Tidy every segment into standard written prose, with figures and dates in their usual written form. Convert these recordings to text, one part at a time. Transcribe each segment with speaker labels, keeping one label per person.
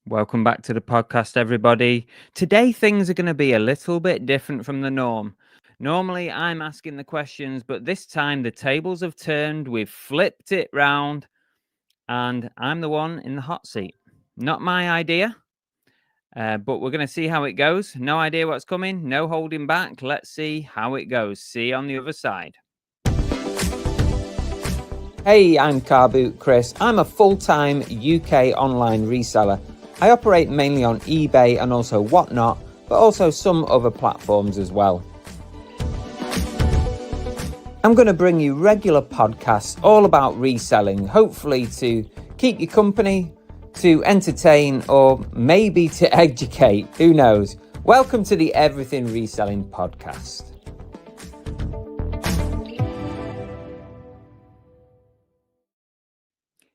Speaker 1: Welcome back to the podcast, everybody. Today, things are going to be a little bit different from the norm. Normally, I'm asking the questions, but this time the tables have turned. We've flipped it round, and I'm the one in the hot seat. Not my idea, but we're going to see how it goes. No idea what's coming, no holding back. Let's see how it goes. See you on the other side. Hey, I'm Car Boot Chris. I'm a full-time UK online reseller. I operate mainly on eBay and also Whatnot, but also some other platforms as well. I'm going to bring you regular podcasts all about reselling, hopefully to keep you company, to entertain, or maybe to educate. Who knows? Welcome to the Everything Reselling podcast.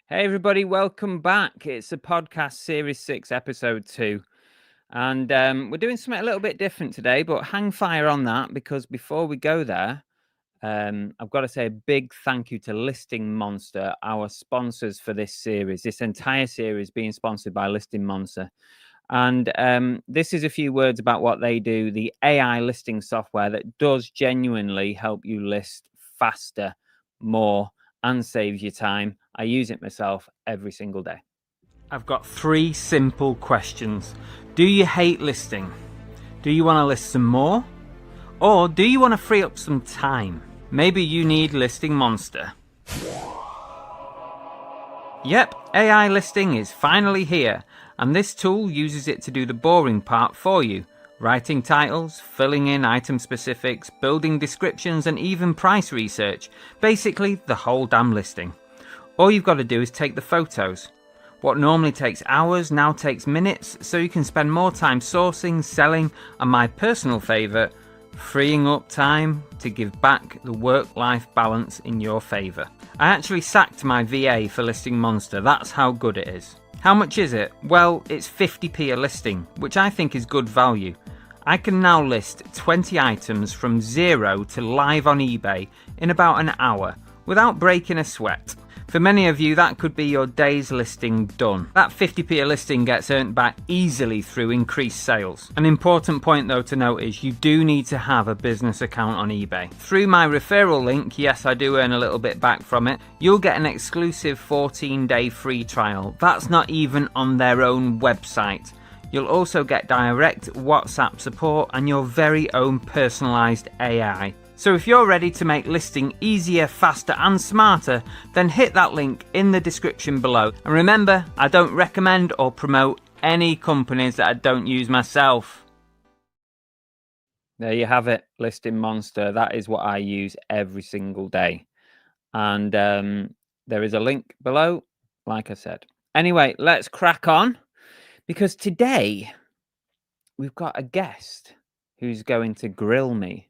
Speaker 1: Hey everybody, welcome back. It's a podcast series 6, episode 2. And we're doing something a little bit different today, but hang fire on that, because before we go there, I've got to say a big thank you to Listing Monster, our sponsors for this series. This entire series being sponsored by Listing Monster. And this is a few words about what they do, the AI listing software that does genuinely help you list faster, more, and saves you time. I use it myself every single day. I've got 3 simple questions. Do you hate listing? Do you want to list some more? Or do you want to free up some time? Maybe you need Listing Monster. Yep, AI listing is finally here, and this tool uses it to do the boring part for you. Writing titles, filling in item specifics, building descriptions, and even price research. Basically, the whole damn listing. All you've got to do is take the photos. What normally takes hours now takes minutes, so you can spend more time sourcing, selling, and my personal favourite, freeing up time to give back the work-life balance in your favour. I actually sacked my VA for Listing Monster, that's how good it is. How much is it? Well, it's 50p a listing, which I think is good value. I can now list 20 items from zero to live on eBay in about an hour, without breaking a sweat. For many of you, that could be your day's listing done. That 50p a listing gets earned back easily through increased sales. An important point though to note is you do need to have a business account on eBay. Through my referral link, yes, I do earn a little bit back from it, you'll get an exclusive 14-day free trial. That's not even on their own website. You'll also get direct WhatsApp support and your very own personalised AI. So if you're ready to make listing easier, faster and smarter, then hit that link in the description below. And remember, I don't recommend or promote any companies that I don't use myself. There you have it, Listing Monster. That is what I use every single day. And there is a link below, like I said. Anyway, let's crack on. Because today we've got a guest who's going to grill me.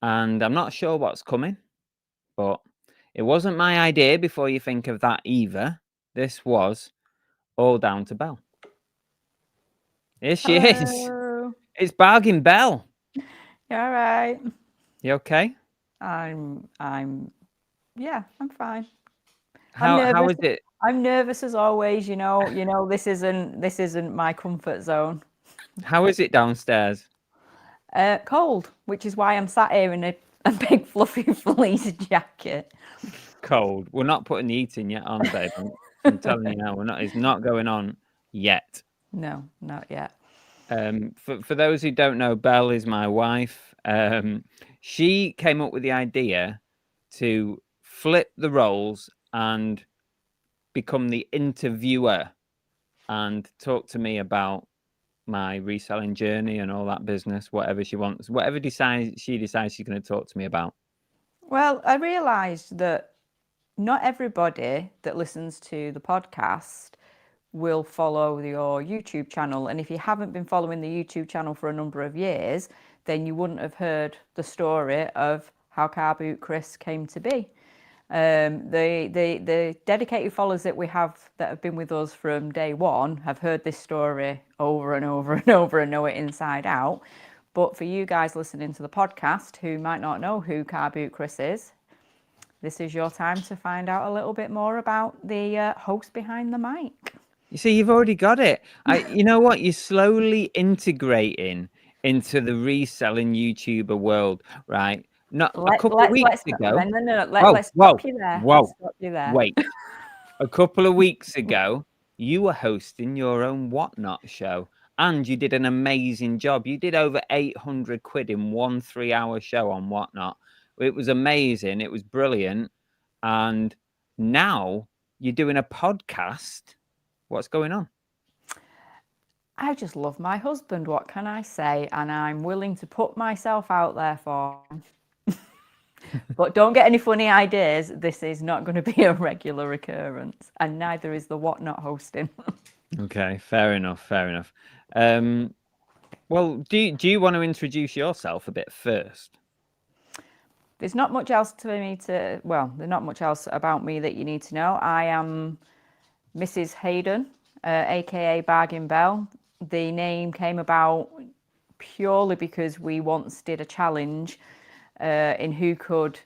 Speaker 1: And I'm not sure what's coming, but it wasn't my idea before you think of that either. This was all down to Belle. Here she is. It's Bargain Belle.
Speaker 2: You all right?
Speaker 1: You okay?
Speaker 2: I'm fine.
Speaker 1: How is it?
Speaker 2: I'm nervous as always, you know, this isn't my comfort zone.
Speaker 1: How is it downstairs?
Speaker 2: Cold, which is why I'm sat here in a big fluffy fleece jacket.
Speaker 1: Cold. We're not putting the heating yet on, babe. I'm telling you now, it's not going on yet.
Speaker 2: No, not yet.
Speaker 1: For those who don't know, Belle is my wife. She came up with the idea to flip the roles and become the interviewer and talk to me about my reselling journey and all that business, whatever she wants, whatever she decides she's going to talk to me about.
Speaker 2: Well, I realised that not everybody that listens to the podcast will follow your YouTube channel. And if you haven't been following the YouTube channel for a number of years, then you wouldn't have heard the story of how Car Boot Chris came to be. The dedicated followers that we have that have been with us from day one have heard this story over and over and over and know it inside out. But for you guys listening to the podcast who might not know who Car Boot Chris is, this is your time to find out a little bit more about the host behind the mic.
Speaker 1: You see, you've already got it. You know what? You're slowly integrating into the reselling YouTuber world, right? Not a couple of weeks
Speaker 2: Let's not,
Speaker 1: ago.
Speaker 2: no.
Speaker 1: Whoa,
Speaker 2: Let's stop
Speaker 1: whoa,
Speaker 2: you there. Let's
Speaker 1: whoa!
Speaker 2: stop you there.
Speaker 1: Wait. A couple of weeks ago, you were hosting your own Whatnot show, and you did an amazing job. You did over 800 quid in one 3-hour show on Whatnot. It was amazing. It was brilliant. And now you're doing a podcast. What's going on?
Speaker 2: I just love my husband. What can I say? And I'm willing to put myself out there for him. But don't get any funny ideas. This is not going to be a regular occurrence, and neither is the Whatnot hosting.
Speaker 1: Okay, fair enough. Fair enough. Well, do you want to introduce yourself a bit first?
Speaker 2: There's not much else there's not much else about me that you need to know. I am Mrs. Hayden, aka Bargain Bell. The name came about purely because we once did a challenge in who could.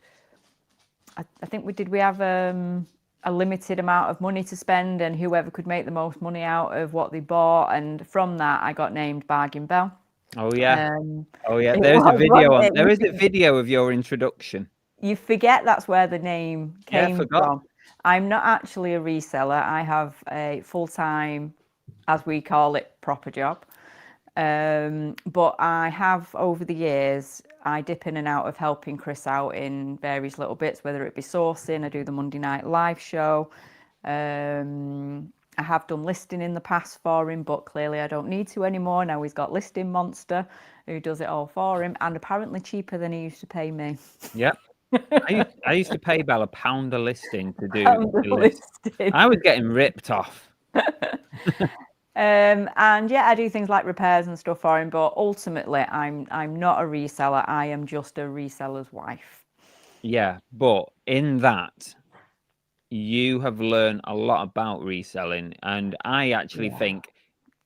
Speaker 2: I think we have a limited amount of money to spend, and whoever could make the most money out of what they bought, and from that I got named Bargain Bell.
Speaker 1: Oh yeah. Oh yeah.
Speaker 2: It
Speaker 1: There's a
Speaker 2: was,
Speaker 1: video
Speaker 2: wasn't
Speaker 1: on.
Speaker 2: it?
Speaker 1: There is a video of your introduction.
Speaker 2: You forget that's where the name
Speaker 1: Yeah, I
Speaker 2: came
Speaker 1: forgot.
Speaker 2: from. I'm not actually a reseller. I have a full-time, as we call it, proper job. But I have over the years, I dip in and out of helping Chris out in various little bits, whether it be sourcing, I do the Monday night live show. I have done listing in the past for him, but clearly I don't need to anymore. Now he's got Listing Monster who does it all for him, and apparently cheaper than he used to pay me.
Speaker 1: Yep. I used to pay Bell £1 a listing to do
Speaker 2: Pound
Speaker 1: the list.
Speaker 2: listing.
Speaker 1: I was getting ripped off.
Speaker 2: And yeah, I do things like repairs and stuff for him, but ultimately I'm not a reseller. I am just a reseller's wife.
Speaker 1: Yeah, but in that, you have learned a lot about reselling, and I actually think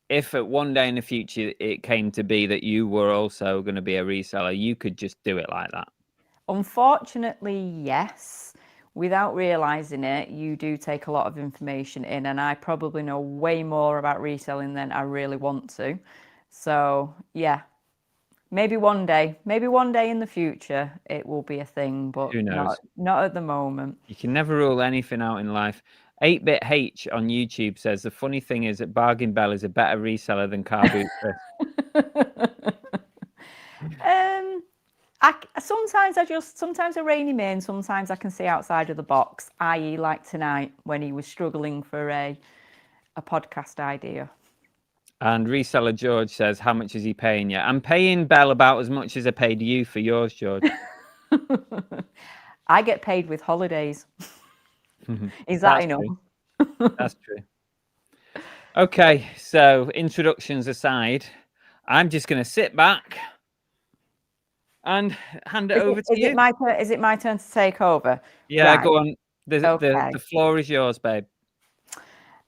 Speaker 1: if at one day in the future it came to be that you were also going to be a reseller, you could just do it like that.
Speaker 2: Unfortunately, yes. Without realizing it, you do take a lot of information in, and I probably know way more about reselling than I really want to. So, yeah, maybe one day in the future it will be a thing, but
Speaker 1: Who knows?
Speaker 2: not at the moment.
Speaker 1: You can never rule anything out in life. 8-Bit H on YouTube says the funny thing is that Bargain Bell is a better reseller than Car Boot Chris.
Speaker 2: Sometimes I rein him in, sometimes I can see outside of the box, i.e. like tonight when he was struggling for a podcast idea.
Speaker 1: And Reseller George says, how much is he paying you? I'm paying Bell about as much as I paid you for yours, George.
Speaker 2: I get paid with holidays. Is that enough?
Speaker 1: That's true. Okay, so introductions aside, I'm just going to sit back and hand it over to you.
Speaker 2: Is it my turn to take over?
Speaker 1: Yeah,
Speaker 2: right.
Speaker 1: Go on. The floor is yours, babe.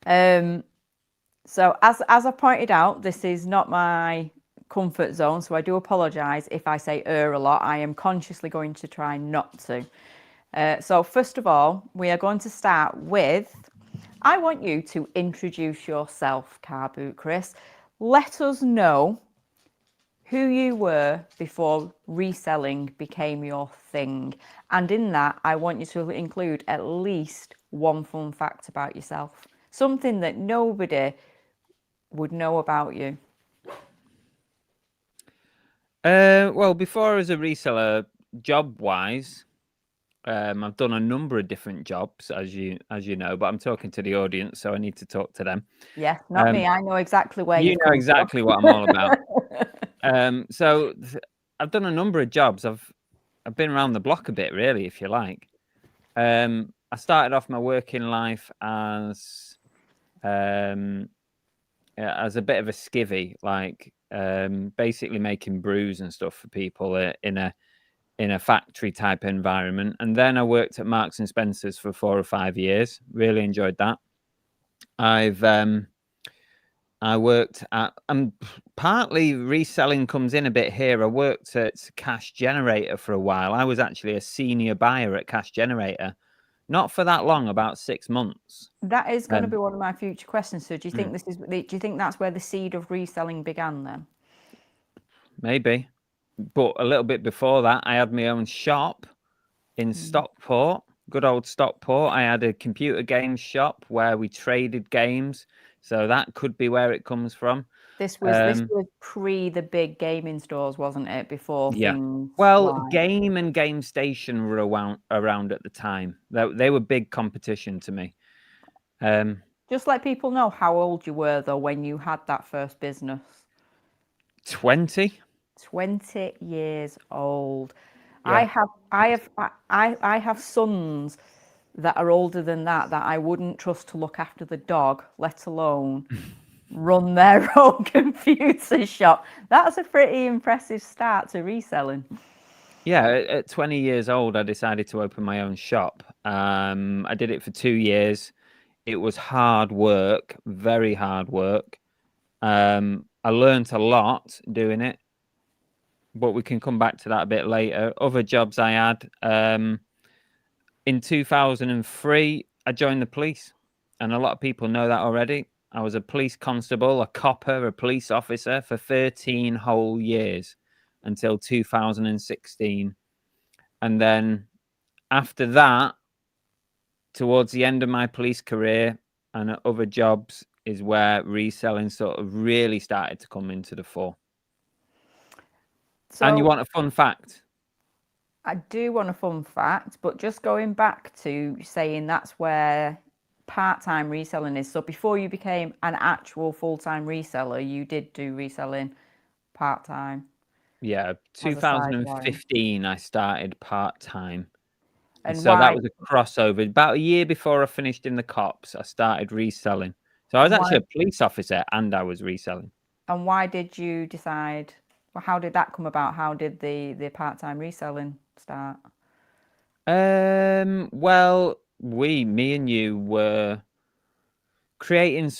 Speaker 2: So as I pointed out, this is not my comfort zone, so I do apologise if I say a lot. I am consciously going to try not to. So first of all, we are going to start with, I want you to introduce yourself, Car Boot Chris. Let us know who you were before reselling became your thing. And in that, I want you to include at least one fun fact about yourself. Something that nobody would know about you.
Speaker 1: Well, before as a reseller, job-wise, I've done a number of different jobs, as you know, but I'm talking to the audience, so I need to talk to them.
Speaker 2: Yes, not me. I know exactly where
Speaker 1: you know exactly what I'm all about. So I've done a number of jobs. I've been around the block a bit, really, if you like. I started off my working life as a bit of a skivvy, like basically making brews and stuff for people in a factory type environment. And then I worked at Marks and Spencer's for 4 or 5 years. Really enjoyed that. I worked at, and partly reselling comes in a bit here. I worked at Cash Generator for a while. I was actually a senior buyer at Cash Generator. not for that long, about 6 months.
Speaker 2: That is going to be
Speaker 1: Um,
Speaker 2: one of my future questions. So do you think do you think that's where the seed of reselling began then?
Speaker 1: Maybe, but a little bit before that, I had my own shop in Stockport, good old Stockport. I had a computer games shop where we traded games, so that could be where it comes from.
Speaker 2: This was pre the big gaming stores, wasn't it? Before
Speaker 1: Yeah.
Speaker 2: things
Speaker 1: Well,
Speaker 2: like
Speaker 1: Game and Game Station were around at the time. They were big competition to me. Um,
Speaker 2: just let people know how old you were though when you had that first business.
Speaker 1: 20.
Speaker 2: 20 years old. I
Speaker 1: Yeah.
Speaker 2: have I have I have sons that are older than that I wouldn't trust to look after the dog, let alone run their own computer shop. That's a pretty impressive start to reselling.
Speaker 1: Yeah, at 20 years old, I decided to open my own shop. I did it for 2 years. It was hard work, very hard work. I learned a lot doing it, but we can come back to that a bit later. Other jobs I had. In 2003, I joined the police, and a lot of people know that already. I was a police constable, a copper, a police officer for 13 whole years until 2016. And then after that, towards the end of my police career and at other jobs, is where reselling sort of really started to come into the fore. And you
Speaker 2: So
Speaker 1: want a fun fact?
Speaker 2: I do want a fun fact, but just going back to saying that's where part-time reselling is. So before you became an actual full-time reseller, you did do reselling part-time
Speaker 1: Yeah,
Speaker 2: as a sideline.
Speaker 1: 2015, I started part time. And
Speaker 2: And
Speaker 1: so that
Speaker 2: why
Speaker 1: was a crossover. About a year before I finished in the cops, I started reselling. So I was
Speaker 2: and why
Speaker 1: actually a police officer and I was reselling.
Speaker 2: and why did you decide, well, how did that come about? How did the part-time reselling start?
Speaker 1: Well, me and you were creating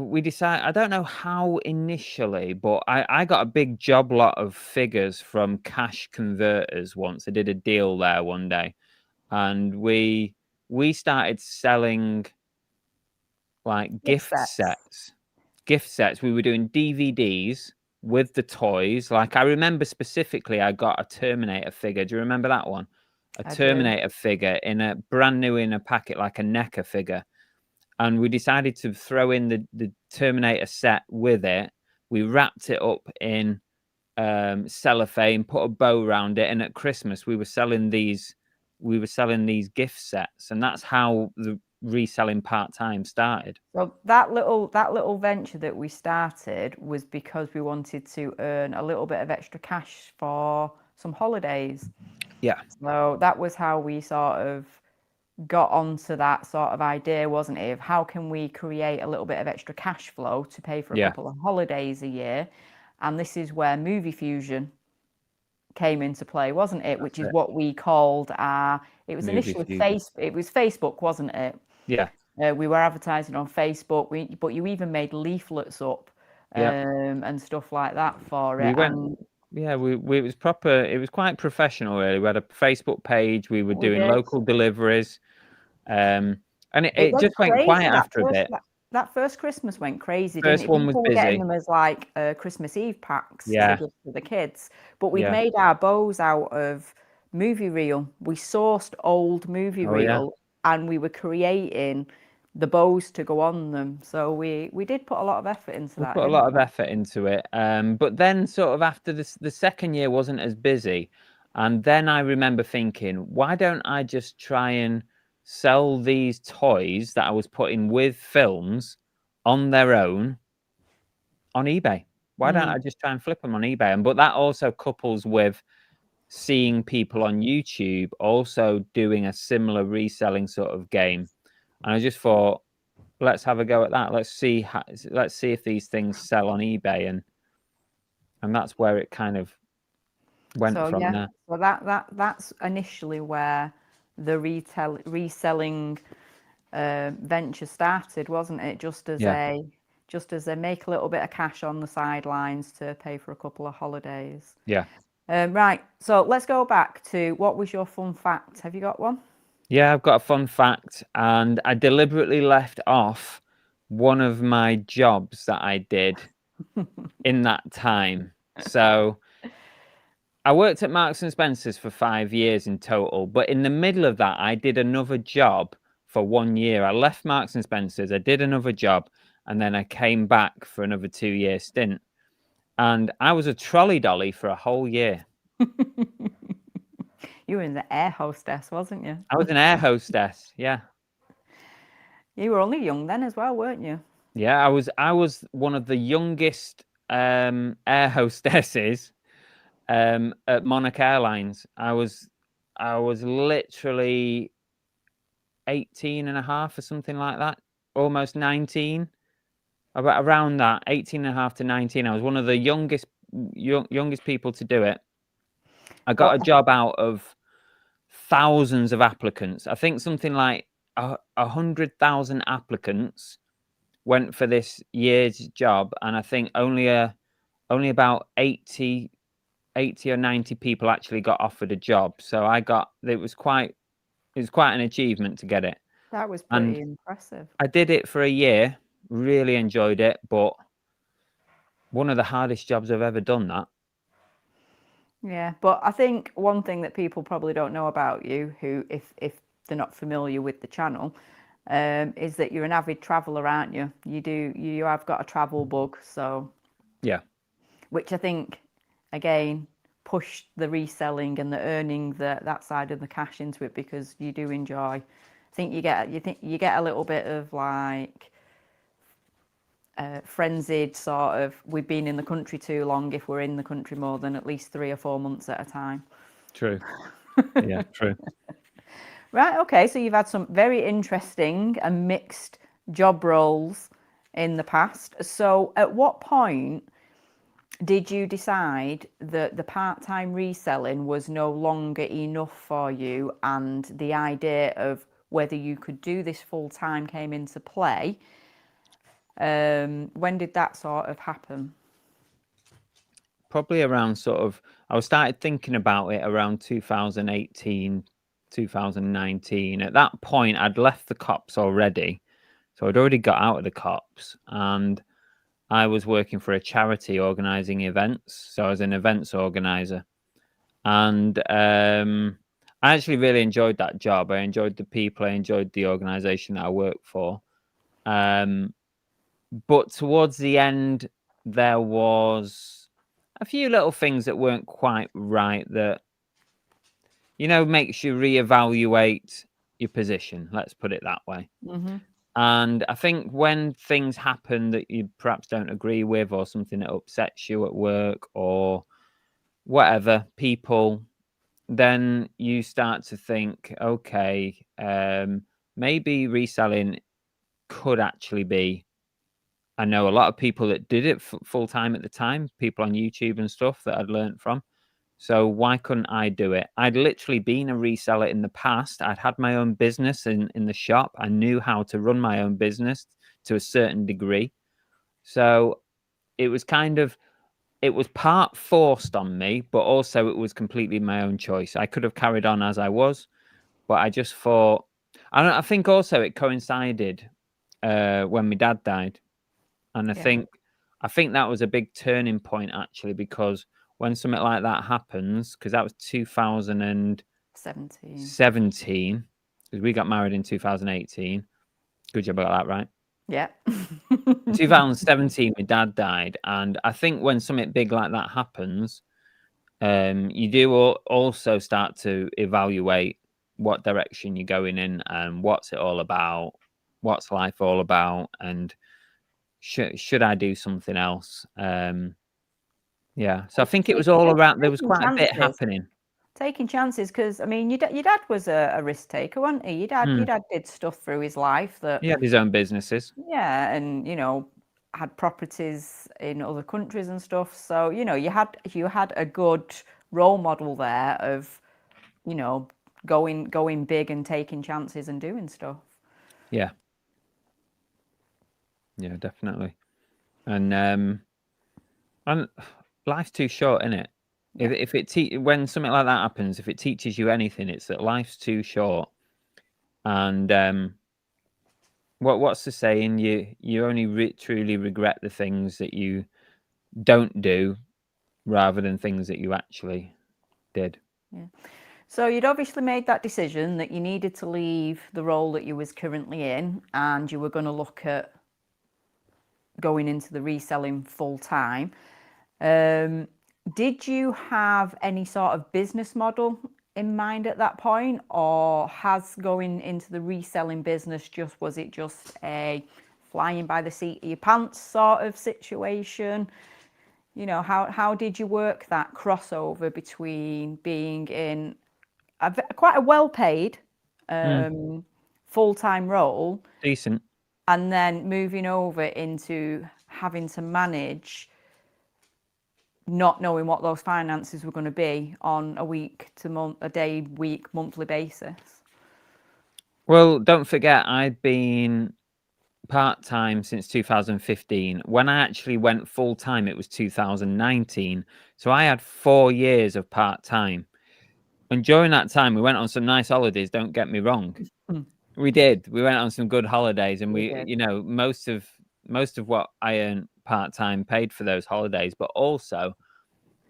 Speaker 1: we decided, I don't know how initially, but I got a big job lot of figures from cash converters once. I did a deal there one day and we started selling like
Speaker 2: Gift sets.
Speaker 1: gift sets. We were doing DVDs with the toys. Like I remember specifically, I got a Terminator figure. Do you remember that one? A
Speaker 2: I do.
Speaker 1: Terminator figure in a brand new in a packet, like a NECA figure. And we decided to throw in the Terminator set with it. We wrapped it up in cellophane, put a bow around it, and at Christmas we were selling these gift sets, and that's how the reselling part time started.
Speaker 2: So that little venture that we started was because we wanted to earn a little bit of extra cash for some holidays.
Speaker 1: Yeah,
Speaker 2: So that was how we sort of got onto that sort of idea, wasn't it? Of how can we create a little bit of extra cash flow to pay for a
Speaker 1: yeah,
Speaker 2: couple of holidays a year? And this is where Movie Fusion came into play, wasn't it? Which
Speaker 1: that's
Speaker 2: is
Speaker 1: it.
Speaker 2: what we called it was
Speaker 1: Movie
Speaker 2: initially
Speaker 1: fusion.
Speaker 2: it was Facebook, wasn't it?
Speaker 1: Yeah,
Speaker 2: We were advertising on Facebook, but you even made leaflets up
Speaker 1: yeah.
Speaker 2: and stuff like that for
Speaker 1: We
Speaker 2: it.
Speaker 1: went.
Speaker 2: And
Speaker 1: Yeah, we it was proper. It was quite professional, really. We had a Facebook page. We were
Speaker 2: we
Speaker 1: doing
Speaker 2: did.
Speaker 1: local deliveries, um, and
Speaker 2: It
Speaker 1: it
Speaker 2: went
Speaker 1: just went
Speaker 2: crazy.
Speaker 1: quiet after a bit.
Speaker 2: That first Christmas went crazy, didn't
Speaker 1: First
Speaker 2: it?
Speaker 1: one was
Speaker 2: People were getting
Speaker 1: busy.
Speaker 2: them as like Christmas Eve packs to
Speaker 1: Yeah,
Speaker 2: give to the kids. But we'd
Speaker 1: yeah.
Speaker 2: made our bows out of movie reel. We sourced old movie
Speaker 1: Oh yeah.
Speaker 2: reel and we were creating the bows to go on them. So we did put a lot of effort into
Speaker 1: We
Speaker 2: that,
Speaker 1: put a
Speaker 2: didn't
Speaker 1: lot of
Speaker 2: we?
Speaker 1: effort into it. But then sort of after this, the second year wasn't as busy. And then I remember thinking, why don't I just try and sell these toys that I was putting with films on their own on eBay? Why don't I
Speaker 2: Mm.
Speaker 1: just try and flip them on eBay? And but that also couples with seeing people on YouTube also doing a similar reselling sort of game. And I just thought, let's have a go at that. Let's see if these things sell on eBay, and that's where it kind of went
Speaker 2: So
Speaker 1: from
Speaker 2: yeah,
Speaker 1: there.
Speaker 2: so that's initially where the retail reselling venture started, wasn't it?
Speaker 1: Yeah,
Speaker 2: Just as they make a little bit of cash on the sidelines to pay for a couple of holidays.
Speaker 1: yeah.
Speaker 2: Right. So let's go back to what was your fun fact? Have you got one?
Speaker 1: Yeah, I've got a fun fact, and I deliberately left off one of my jobs that I did in that time. So I worked at Marks and Spencer's for 5 years in total, but in the middle of that, I did another job for 1 year. I left Marks and Spencer's, I did another job, and then I came back for another 2 year stint. And I was a trolley dolly for a whole year.
Speaker 2: You were in the air hostess, wasn't you?
Speaker 1: I was an air hostess. Yeah.
Speaker 2: You were only young then as well, weren't you?
Speaker 1: Yeah, I was one of the youngest air hostesses at Monarch Airlines. I was literally 18 and a half or something like that, almost 19, about around that, 18 and a half to 19. I was one of the youngest people to do it. I got
Speaker 2: What?
Speaker 1: a job out of thousands of applicants. I think something like 100,000 applicants went for this year's job, and I think only about 80 or 90 people actually got offered a job. So it was quite an achievement to get it.
Speaker 2: That was
Speaker 1: And
Speaker 2: pretty impressive.
Speaker 1: I did it for a year, really enjoyed it, but one of the hardest jobs I've ever done, that.
Speaker 2: Yeah, but I think one thing that people probably don't know about you, who if they're not familiar with the channel, is that you're an avid traveler, aren't you? You have got a travel bug, so
Speaker 1: Yeah,
Speaker 2: which I think again pushed the reselling and the earning that side of the cash into it because you do enjoy. I think you get a little bit of like frenzied sort of we've been in the country too long if we're in the country more than at least 3 or 4 months at a time.
Speaker 1: true. Yeah, true.
Speaker 2: Right, okay, so you've had some very interesting and mixed job roles in the past. So at what point did you decide that the part-time reselling was no longer enough for you and the idea of whether you could do this full-time came into play? When did that sort of happen?
Speaker 1: Probably around I started thinking about it around 2018, 2019. At that point, I'd left the cops already. So I'd already got out of the cops, and I was working for a charity organizing events. So I was an events organizer. And I actually really enjoyed that job. I enjoyed the people, I enjoyed the organization that I worked for. But towards the end, there was a few little things that weren't quite right that, makes you reevaluate your position. Let's put it that way.
Speaker 2: Mm-hmm.
Speaker 1: And I think when things happen that you perhaps don't agree with, or something that upsets you at work or whatever, people, then you start to think, okay, maybe reselling could actually be. I know a lot of people that did it full time at the time, people on YouTube and stuff that I'd learned from. So why couldn't I do it? I'd literally been a reseller in the past. I'd had my own business in the shop. I knew how to run my own business to a certain degree. So it was it was part forced on me, but also it was completely my own choice. I could have carried on as I was, but I just thought, I think also it coincided when my dad died. And
Speaker 2: Yeah,
Speaker 1: I think that was a big turning point actually, because when something like that happens, because that was
Speaker 2: 17.
Speaker 1: 2017, because we got married in 2018. Good job, I got that right.
Speaker 2: Yeah.
Speaker 1: 2017, my dad died, and I think when something big like that happens, you do also start to evaluate what direction you're going in and what's it all about, what's life all about, and should I do something else? Yeah, so I think it was all around. There was
Speaker 2: Taking
Speaker 1: quite a bit
Speaker 2: chances.
Speaker 1: happening.
Speaker 2: Taking chances because I mean your dad was a risk taker, wasn't he? Your
Speaker 1: Mm.
Speaker 2: dad did stuff through his life that
Speaker 1: He had his own businesses.
Speaker 2: yeah, and had properties in other countries and stuff. So you had a good role model there of you know going big and taking chances and doing stuff.
Speaker 1: Yeah, yeah, definitely. And and life's too short, isn't it?
Speaker 2: Yeah.
Speaker 1: If when something like that happens, if it teaches you anything, it's that life's too short. And what's the saying? You only truly regret the things that you don't do rather than things that you actually did.
Speaker 2: Yeah. So you'd obviously made that decision that you needed to leave the role that you was currently in, and you were going to look at going into the reselling full time. Did you have any sort of business model in mind at that point, or has going into the reselling business was it just a flying by the seat of your pants sort of situation? You know, how did you work that crossover between being in quite a well-paid full-time role
Speaker 1: Decent.
Speaker 2: and then moving over into having to manage not knowing what those finances were going to be on a week to month, a day, week, monthly basis?
Speaker 1: Well, don't forget, I'd been part-time since 2015. When I actually went full-time, it was 2019. So I had 4 years of part-time. And during that time, we went on some nice holidays, don't get me wrong. We did. We went on some good holidays, and
Speaker 2: We
Speaker 1: we,
Speaker 2: did.
Speaker 1: you know, most of what I earned part-time paid for those holidays, but also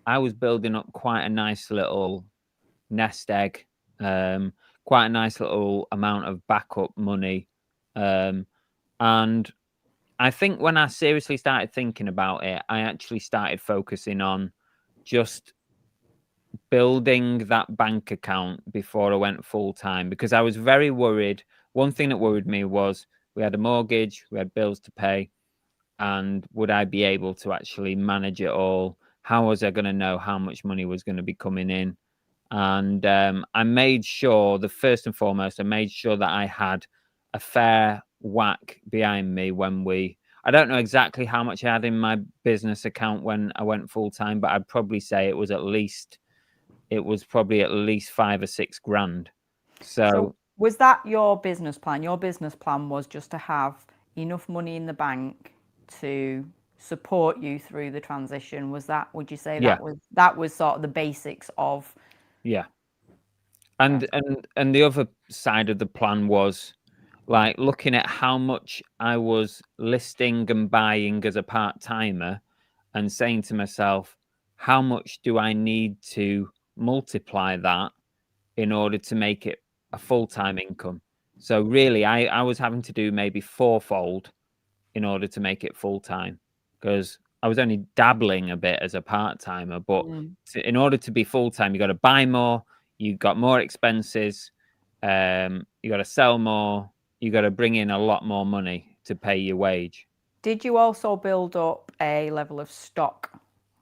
Speaker 1: I was building up quite a nice little nest egg, quite a nice little amount of backup money. And I think when I seriously started thinking about it, I actually started focusing on just building that bank account before I went full time, because I was very worried. One thing that worried me was we had a mortgage, we had bills to pay, and would I be able to actually manage it all? How was I going to know how much money was going to be coming in? And I made sure, the first and foremost, I made sure that I had a fair whack behind me I don't know exactly how much I had in my business account when I went full time, but I'd probably say it was probably at least 5 or 6 grand.
Speaker 2: So
Speaker 1: So
Speaker 2: was that your business plan? Your business plan was just to have enough money in the bank to support you through the transition. Would you say
Speaker 1: yeah,
Speaker 2: that was sort of the basics of?
Speaker 1: yeah.
Speaker 2: Okay.
Speaker 1: And the other side of the plan was like looking at how much I was listing and buying as a part timer, and saying to myself, how much do I need to multiply that in order to make it a full time income? So really, I was having to do maybe fourfold in order to make it full time, because I was only dabbling a bit as a part timer. But
Speaker 2: Mm.
Speaker 1: in order to be full time, you got to buy more, you got more expenses, you got to sell more, you got to bring in a lot more money to pay your wage.
Speaker 2: Did you also build up a level of stock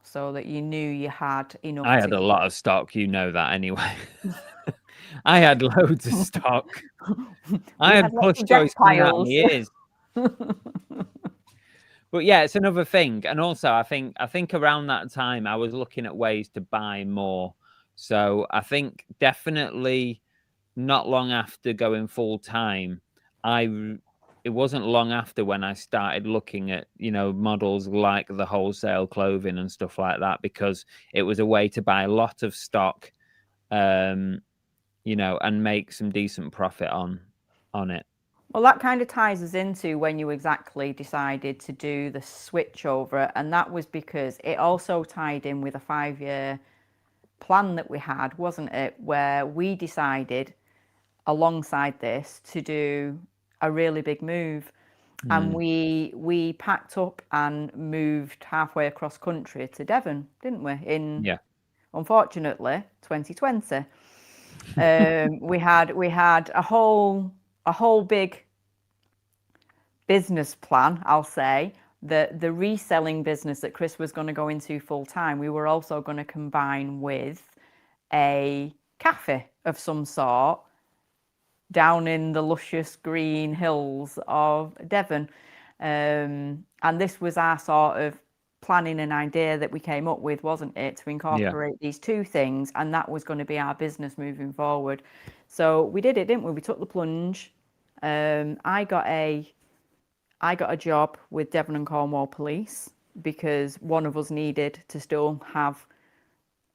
Speaker 2: so that you knew you had enough
Speaker 1: I
Speaker 2: to
Speaker 1: had a
Speaker 2: get?
Speaker 1: lot of stock, you know that anyway. I had loads of stock. I
Speaker 2: We had
Speaker 1: had
Speaker 2: lots
Speaker 1: plush
Speaker 2: of desk
Speaker 1: toys coming out of my
Speaker 2: piles.
Speaker 1: ears. But yeah, it's another thing. And also I think around that time I was looking at ways to buy more. So I think definitely not long after going full time, it wasn't long after when I started looking at, models like the wholesale clothing and stuff like that, because it was a way to buy a lot of stock, um, and make some decent profit on it.
Speaker 2: Well, that kind of ties us into when you exactly decided to do the switch over, and that was because it also tied in with a 5-year plan that we had, wasn't it? Where we decided alongside this to do a really big move. And
Speaker 1: Mm,
Speaker 2: we packed up and moved halfway across country to Devon, didn't we? In,
Speaker 1: yeah.
Speaker 2: unfortunately, 2020. We had a whole big business plan, I'll say. The reselling business that Chris was going to go into full time, we were also going to combine with a cafe of some sort down in the luscious green hills of Devon. And this was our sort of planning and idea that we came up with, wasn't it, to
Speaker 1: Yeah.
Speaker 2: incorporate these two things, and that was going to be our business moving forward. So we did it, didn't we? We took the plunge. I got a job with Devon and Cornwall Police because one of us needed to still have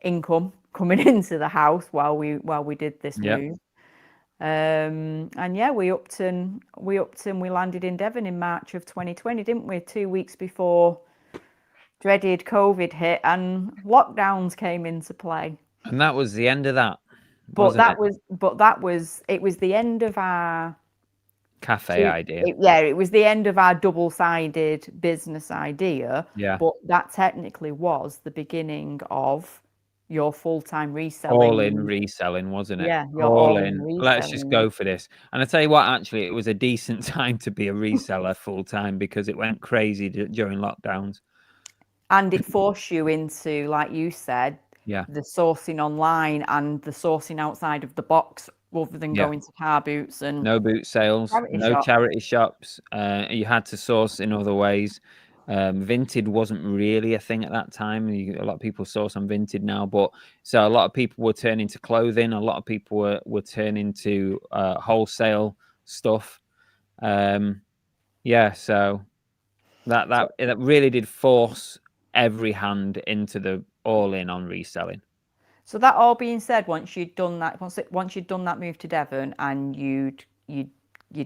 Speaker 2: income coming into the house while we did this
Speaker 1: Yep.
Speaker 2: move. And yeah, we landed in Devon in March of 2020, didn't we? 2 weeks before dreaded COVID hit and lockdowns came into play.
Speaker 1: And that was the end of that,
Speaker 2: But
Speaker 1: wasn't it?
Speaker 2: it was the end of our
Speaker 1: Cafe idea.
Speaker 2: it was the end of our double-sided business idea,
Speaker 1: Yeah.
Speaker 2: but that technically was the beginning of your full-time
Speaker 1: All in
Speaker 2: reselling.
Speaker 1: reselling, wasn't it?
Speaker 2: Yeah, your
Speaker 1: All
Speaker 2: all-in
Speaker 1: in. Let's just go
Speaker 2: reselling.
Speaker 1: for this. And I tell you what, actually, it was a decent time to be a reseller full time because it went crazy during lockdowns.
Speaker 2: And it forced you into, like you said,
Speaker 1: Yeah.
Speaker 2: the sourcing online and the sourcing outside of the box rather than
Speaker 1: Yeah.
Speaker 2: going to car boots and
Speaker 1: No boot sales,
Speaker 2: charity
Speaker 1: no
Speaker 2: shops.
Speaker 1: charity shops. You had to source in other ways. Vinted wasn't really a thing at that time. A lot of people source on Vinted now, but so a lot of people were turning to clothing. A lot of people were turning to wholesale stuff. Yeah, so that really did force every hand into the all in on reselling.
Speaker 2: So that all being said, once you'd done that move to Devon and you'd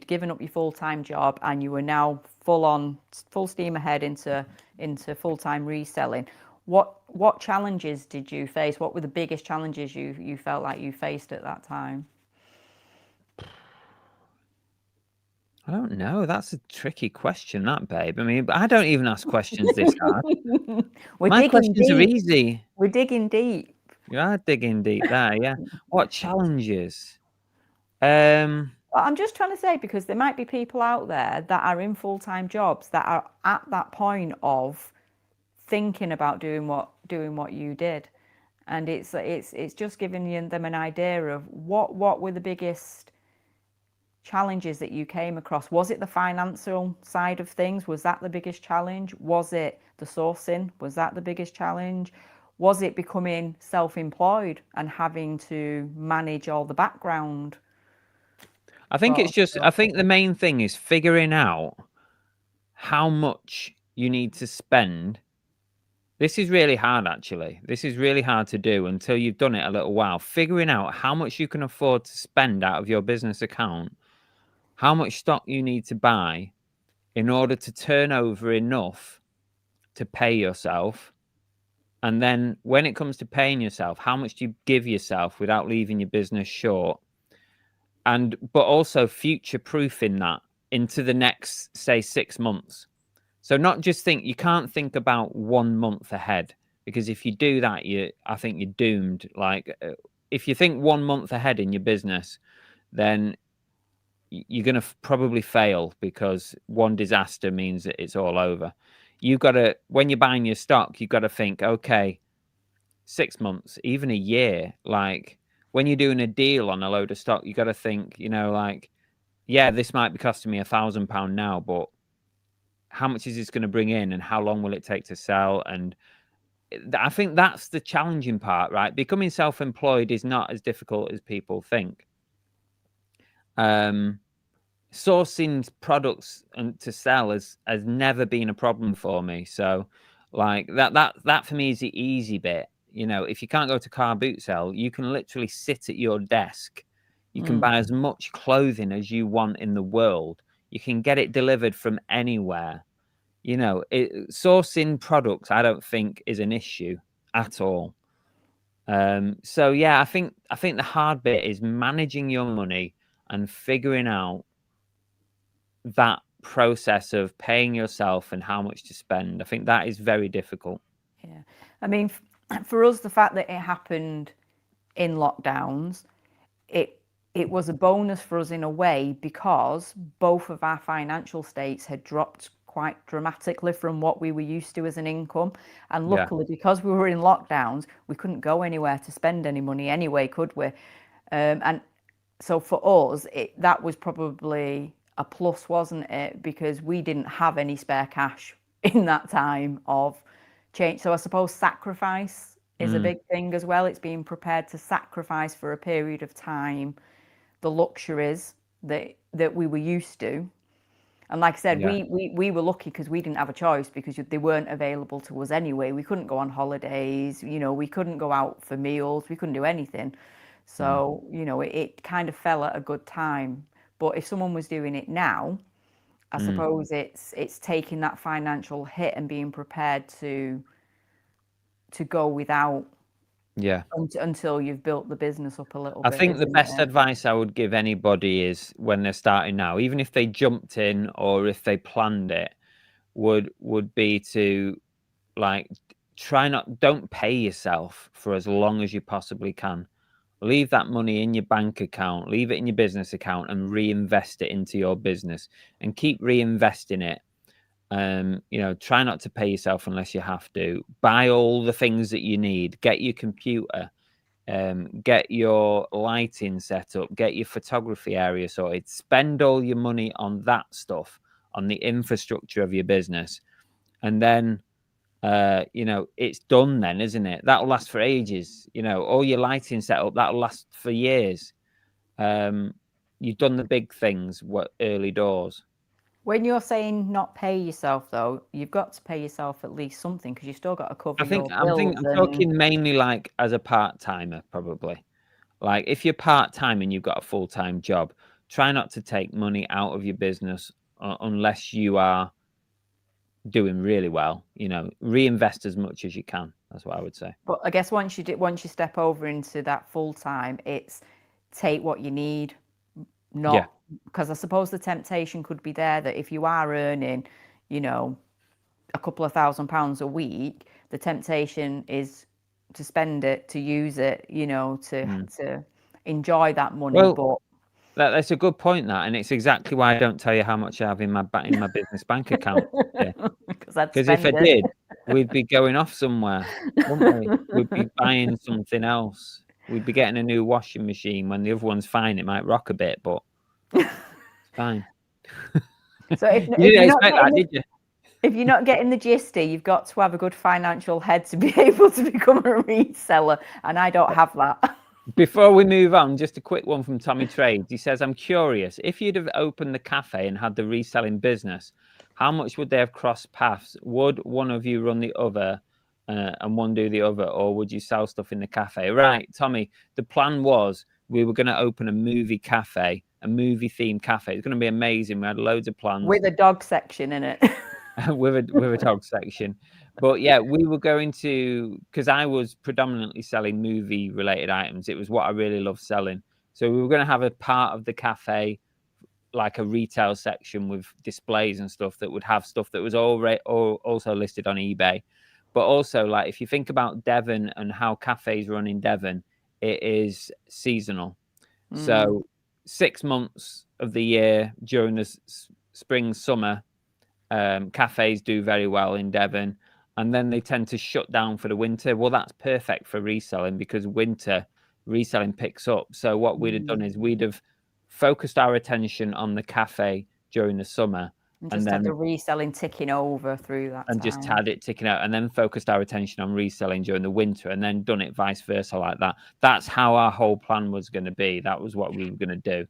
Speaker 2: given up your full-time job and you were now full steam ahead into full-time reselling, what challenges did you face? What were the biggest challenges you felt like you faced at that time?
Speaker 1: I don't know. That's a tricky question, that babe. I mean, I don't even ask questions this hard.
Speaker 2: We're
Speaker 1: My
Speaker 2: digging
Speaker 1: questions are
Speaker 2: deep.
Speaker 1: easy.
Speaker 2: We're digging deep.
Speaker 1: You are digging deep there, yeah. What challenges? Um,
Speaker 2: Well, I'm just trying to say because there might be people out there that are in full-time jobs that are at that point of thinking about doing what you did, and it's just giving them an idea of what were the biggest challenges that you came across. Was it the financial side of things? Was that the biggest challenge? Was it the sourcing? Was that the biggest challenge? Was it becoming self-employed and having to manage all the background
Speaker 1: I think
Speaker 2: sort
Speaker 1: it's
Speaker 2: of
Speaker 1: just, I
Speaker 2: stuff?
Speaker 1: think the main thing is figuring out how much you need to spend. This is really hard, actually. This is really hard to do until you've done it a little while. Figuring out how much you can afford to spend out of your business account, how much stock you need to buy in order to turn over enough to pay yourself. And then when it comes to paying yourself, how much do you give yourself without leaving your business short? But also future proofing that into the next, say, 6 months. So not just you can't think about 1 month ahead, because if you do that, I think you're doomed. Like if you think 1 month ahead in your business, then you're going to probably fail because one disaster means that it's all over. You've got to, when you're buying your stock, you've got to think, okay, 6 months, even a year. Like when you're doing a deal on a load of stock, you got to think, like, yeah, this might be costing me £1,000 now, but how much is this going to bring in and how long will it take to sell? And I think that's the challenging part, right? Becoming self-employed is not as difficult as people think. Sourcing products and to sell has never been a problem for me. So like that for me is the easy bit. If you can't go to car boot sale, you can literally sit at your desk. You can buy as much clothing as you want in the world. You can get it delivered from anywhere. Sourcing products, I don't think is an issue at all. So yeah, I think the hard bit is managing your money and figuring out that process of paying yourself and how much to spend. I think that is very difficult.
Speaker 2: Yeah. I mean, for us, the fact that it happened in lockdowns, it it was a bonus for us in a way because both of our financial states had dropped quite dramatically from what we were used to as an income. And
Speaker 1: Yeah.
Speaker 2: luckily, because we were in lockdowns, we couldn't go anywhere to spend any money anyway, could we? And so for us, that was probably a plus, wasn't it? Because we didn't have any spare cash in that time of change. So I suppose sacrifice is a big thing as well. It's being prepared to sacrifice for a period of time the luxuries that we were used to. And like I said,
Speaker 1: Yeah.
Speaker 2: we were lucky because we didn't have a choice because they weren't available to us anyway. We couldn't go on holidays, we couldn't go out for meals, we couldn't do anything. So, it kind of fell at a good time. But if someone was doing it now, I suppose it's taking that financial hit and being prepared to go without
Speaker 1: Yeah.
Speaker 2: until you've built the business up a little
Speaker 1: I
Speaker 2: bit,
Speaker 1: think the
Speaker 2: isn't
Speaker 1: best
Speaker 2: it?
Speaker 1: advice I would give anybody is when they're starting now, even if they jumped in or if they planned it, would be to like don't pay yourself for as long as you possibly can. Leave that money in your bank account, leave it in your business account, and reinvest it into your business, and keep reinvesting it. Try not to pay yourself unless you have to. Buy all the things that you need. Get your computer. Get your lighting set up. Get your photography area sorted. Spend all your money on that stuff, on the infrastructure of your business, and then it's done then, isn't it? That'll last for ages. All your lighting set up, that'll last for years. You've done the big things, early doors.
Speaker 2: When you're saying not pay yourself, though, you've got to pay yourself at least something because you've still got to cover
Speaker 1: I think
Speaker 2: your bills.
Speaker 1: I'm
Speaker 2: And
Speaker 1: talking mainly like as a part-timer, probably. Like if you're part-time and you've got a full-time job, try not to take money out of your business unless you are doing really well. Reinvest as much as you can. That's what I would say.
Speaker 2: but I guess once you step over into that full time, it's take what you need,
Speaker 1: Yeah.
Speaker 2: not because I suppose the temptation could be there that if you are earning, a couple of £1,000 a week, the temptation is to spend it, to use it, to enjoy that money.
Speaker 1: Well,
Speaker 2: But
Speaker 1: that's a good point, and it's exactly why I don't tell you how much I have in my business bank account. Yeah.
Speaker 2: because I'd
Speaker 1: Because if
Speaker 2: spend
Speaker 1: I
Speaker 2: it.
Speaker 1: did, we'd be going off somewhere, wouldn't we? We'd be buying something else. We'd be getting a new washing machine. When the other one's fine, it might rock a bit, but it's fine.
Speaker 2: So if
Speaker 1: You
Speaker 2: if
Speaker 1: didn't
Speaker 2: you're not
Speaker 1: expect that,
Speaker 2: getting
Speaker 1: did you?
Speaker 2: if you're not getting the gisty, you've got to have a good financial head to be able to become a reseller, and I don't have that.
Speaker 1: Before we move on, just a quick one from Tommy Trades. He says, I'm curious, if you'd have opened the cafe and had the reselling business, how much would they have crossed paths? Would one of you run the other and one do the other, or would you sell stuff in the cafe? Right, Tommy, the plan was we were going to open a movie cafe, a movie-themed cafe. It's going to be amazing. We had loads of plans.
Speaker 2: With a dog section in it.
Speaker 1: with a dog section. But yeah, we were going to, because I was predominantly selling movie related items. It was what I really loved selling. So we were going to have a part of the cafe, like a retail section with displays and stuff that would have stuff that was already also listed on eBay. But also, like, if you think about Devon and how cafes run in Devon, it is seasonal. So 6 months of the year during the spring, summer, cafes do very well in Devon, and then they tend to shut down for the winter. Well, that's perfect for reselling because winter reselling picks up. So what we'd have done is we'd have focused our attention on the cafe during the summer,
Speaker 2: And
Speaker 1: and
Speaker 2: just had
Speaker 1: then
Speaker 2: the reselling ticking over through that
Speaker 1: and
Speaker 2: time.
Speaker 1: just had it ticking out, and then focused our attention on reselling during the winter, and then done it vice versa like that. That's how our whole plan was going to be. That was what we were going to do,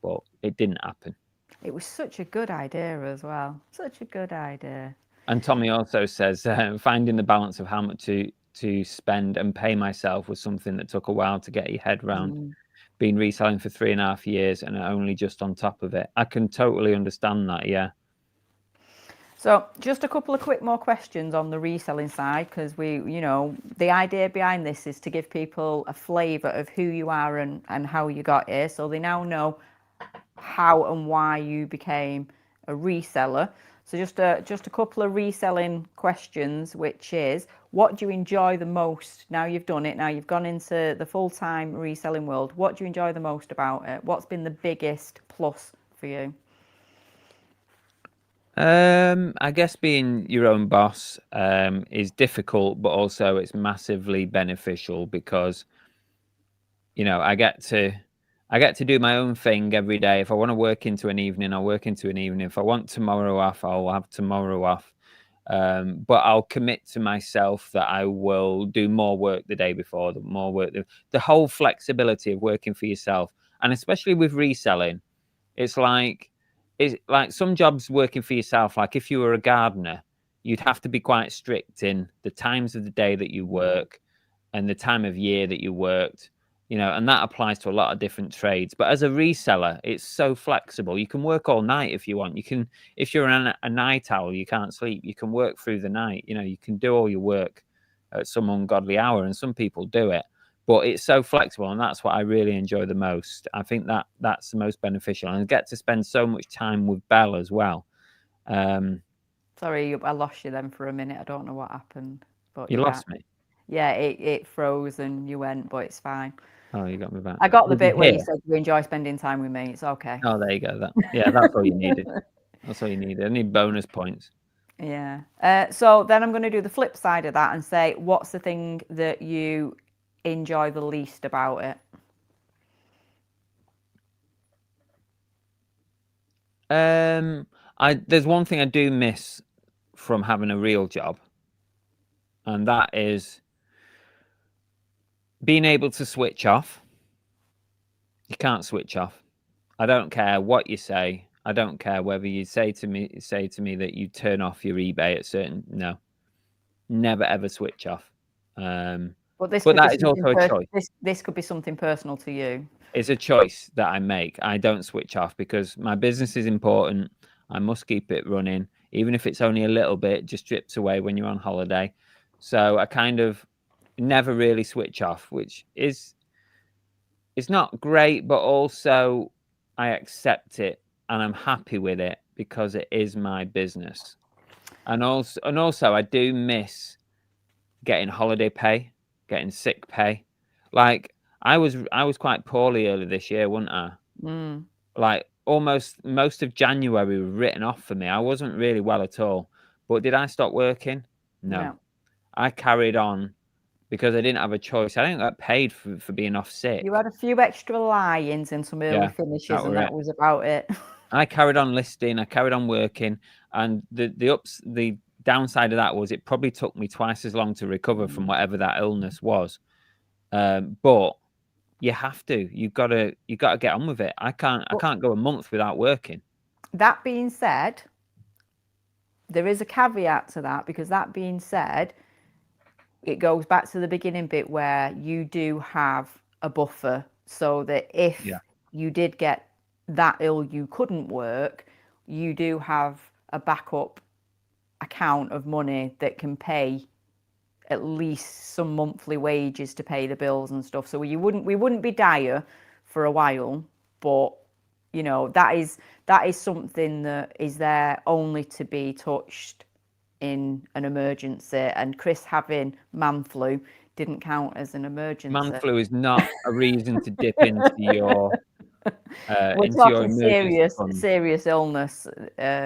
Speaker 1: but it didn't happen.
Speaker 2: It was such a good idea as well. Such a good idea.
Speaker 1: And Tommy also says finding the balance of how much to spend and pay myself was something that took a while to get your head around. Been reselling for 3.5 years and only just on top of it. I can totally understand that. Yeah.
Speaker 2: So just a couple of quick more questions on the reselling side, because the idea behind this is to give people a flavour of who you are and how you got here. So they now know how and why you became a reseller. So just a couple of reselling questions, which is, what do you enjoy the most now you've done it? Now you've gone into the full-time reselling world. What do you enjoy the most about it? What's been the biggest plus for you?
Speaker 1: I guess being your own boss is difficult, but also it's massively beneficial because I get to do my own thing every day. If I want to work into an evening, I'll work into an evening. If I want tomorrow off, I'll have tomorrow off. But I'll commit to myself that I will do more work the day before, more work. The whole flexibility of working for yourself, and especially with reselling, it's like some jobs working for yourself. Like if you were a gardener, you'd have to be quite strict in the times of the day that you work and the time of year that you worked. and that applies to a lot of different trades. But as a reseller, it's so flexible. You can work all night if you want. You can, if you're a night owl, you can't sleep, you can work through the night. You can do all your work at some ungodly hour, and some people do it. But it's so flexible, and that's what I really enjoy the most. I think that's the most beneficial, and I get to spend so much time with Belle as well.
Speaker 2: Sorry, I lost you then for a minute. I don't know what happened, but
Speaker 1: You lost me.
Speaker 2: Yeah, it froze and you went, but it's fine.
Speaker 1: Oh, you got me back.
Speaker 2: I got the
Speaker 1: Did you
Speaker 2: bit where you
Speaker 1: hear?
Speaker 2: said you enjoy spending time with me. It's okay.
Speaker 1: Oh, there you go. That's all you needed. That's all you needed. I need bonus points.
Speaker 2: Yeah. So then I'm going to do the flip side of that and say, what's the thing that you enjoy the least about it?
Speaker 1: There's one thing I do miss from having a real job, and that is being able to switch off. You can't switch off. I don't care what you say. I don't care whether you say to me that you turn off your eBay at certain. No, never ever switch off.
Speaker 2: But this
Speaker 1: But
Speaker 2: could be
Speaker 1: that is also a choice.
Speaker 2: This could be something personal to you.
Speaker 1: It's a choice that I make. I don't switch off because my business is important. I must keep it running, even if it's only a little bit, just drips away when you're on holiday. So I kind of never really switch off, which is, it's not great, but also I accept it and I'm happy with it because it is my business. And also I do miss getting holiday pay, getting sick pay. Like I was quite poorly earlier this year, wasn't I? Like almost most of January was written off for me. I wasn't really well at all. But did I stop working? No. I carried on because I didn't have a choice. I didn't get paid for being off sick.
Speaker 2: You had a few extra lie-ins and some early finishes, and that was about it.
Speaker 1: I carried on listing. I carried on working, and the downside of that was it probably took me twice as long to recover from whatever that illness was. But you have to. You gotta get on with it. I can't go a month without working.
Speaker 2: That being said, there is a caveat to that, because that being said, it goes back to the beginning bit where you do have a buffer, so that if you did get that ill you couldn't work, you do have a backup account of money that can pay at least some monthly wages to pay the bills and stuff. So we wouldn't be dire for a while, but that is something that is there only to be touched in an emergency. And Chris having man flu didn't count as an emergency.
Speaker 1: Man flu is not a reason to dip into your
Speaker 2: we're talking serious illness.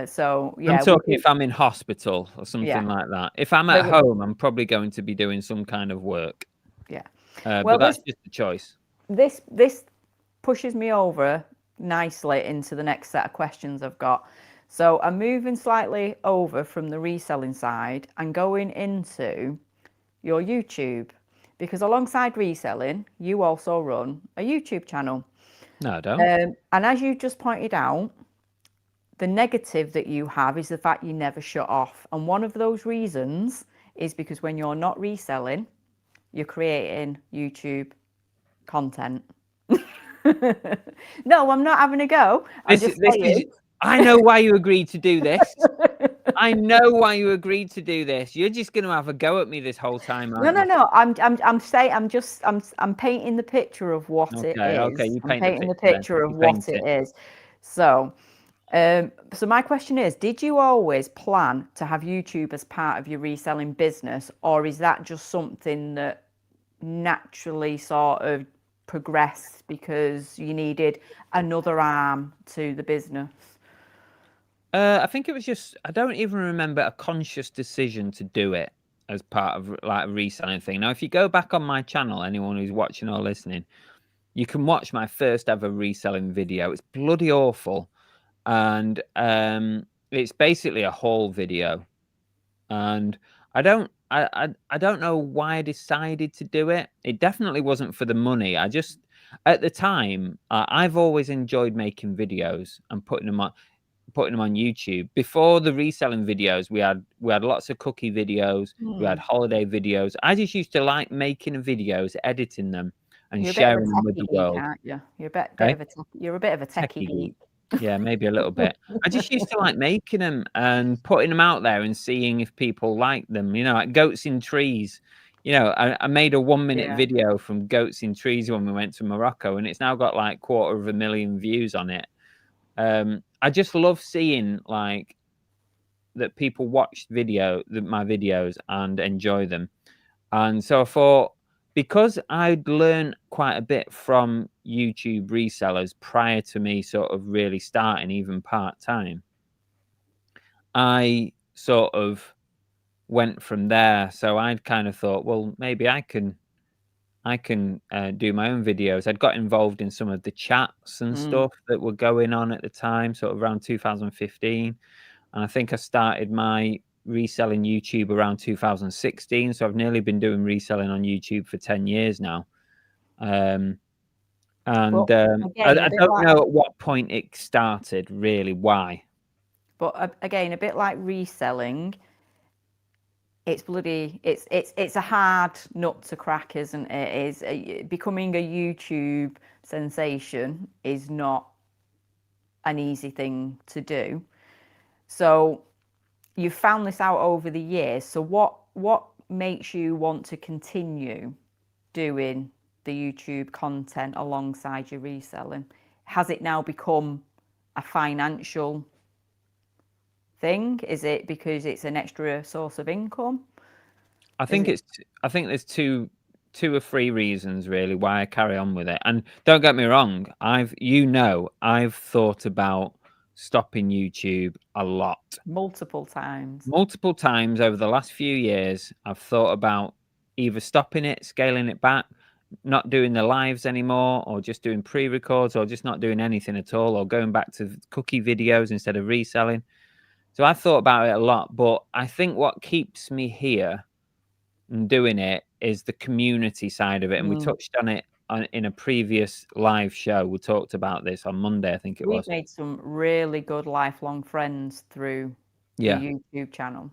Speaker 2: So yeah,
Speaker 1: I'm talking if I'm in hospital or something like that. If I'm at home, I'm probably going to be doing some kind of work.
Speaker 2: Yeah.
Speaker 1: But that's just a choice.
Speaker 2: This pushes me over nicely into the next set of questions I've got. So I'm moving slightly over from the reselling side and going into your YouTube, because alongside reselling, you also run a YouTube channel.
Speaker 1: No, I don't.
Speaker 2: And as you just pointed out, the negative that you have is the fact you never shut off. And one of those reasons is because when you're not reselling, you're creating YouTube content. No, I'm not having a go.
Speaker 1: I know why you agreed to do this. I know why you agreed to do this. You're just going to have a go at me this whole time.
Speaker 2: No. I'm painting the picture of what it is.
Speaker 1: Okay, you
Speaker 2: I'm painting the picture of what it is. So, so my question is, did you always plan to have YouTube as part of your reselling business, or is that just something that naturally sort of progressed because you needed another arm to the business?
Speaker 1: I think it was just, I don't even remember a conscious decision to do it as part of like a reselling thing. Now, if you go back on my channel, anyone who's watching or listening, you can watch my first ever reselling video. It's bloody awful. And it's basically a haul video. And I don't know why I decided to do it. It definitely wasn't for the money. At the time, I've always enjoyed making videos and putting them on YouTube. Before the reselling videos, we had lots of cookie videos, we had holiday videos. I just used to like making videos, editing them, and
Speaker 2: You're a bit of a
Speaker 1: sharing them with
Speaker 2: techie
Speaker 1: the
Speaker 2: geek,
Speaker 1: world.
Speaker 2: aren't you? You're a
Speaker 1: Okay?
Speaker 2: you're a bit of a techie
Speaker 1: Techie
Speaker 2: geek.
Speaker 1: geek. Yeah, maybe a little bit. I just used to like making them and putting them out there and seeing if people like them, like goats in trees. I made a 1-minute
Speaker 2: Yeah.
Speaker 1: video from goats in trees when we went to Morocco, and it's now got like 250,000 views on it. I just love seeing like that people watch my videos and enjoy them. And so I thought, because I'd learned quite a bit from YouTube resellers prior to me sort of really starting even part-time, I sort of went from there. So I'd kind of thought, well, maybe I can do my own videos. I'd got involved in some of the chats and stuff that were going on at the time, sort of around 2015. And I think I started my reselling YouTube around 2016. So I've nearly been doing reselling on YouTube for 10 years now. And
Speaker 2: But
Speaker 1: I
Speaker 2: again, a bit
Speaker 1: don't
Speaker 2: like,
Speaker 1: know at what point it started, really, why.
Speaker 2: again, a bit like reselling. It's a hard nut to crack, isn't it? Becoming a YouTube sensation is not an easy thing to do. So you've found this out over the years. So what makes you want to continue doing the YouTube content alongside your reselling? Has it now become a financial thing? Is it because it's an extra source of income?
Speaker 1: I
Speaker 2: Is
Speaker 1: think
Speaker 2: it
Speaker 1: there's two or three reasons really why I carry on with it. And don't get me wrong, I've thought about stopping YouTube a lot.
Speaker 2: multiple times?
Speaker 1: Multiple times over the last few years, I've thought about either stopping it, scaling it back, not doing the lives anymore, or just doing pre-records, or just not doing anything at all, or going back to cookie videos instead of reselling. So I thought about it a lot, but I think what keeps me here and doing it is the community side of it. And we touched on it in a previous live show. We talked about this on Monday, I think it
Speaker 2: We've
Speaker 1: was.
Speaker 2: made some really good lifelong friends through the
Speaker 1: Yeah.
Speaker 2: YouTube channel.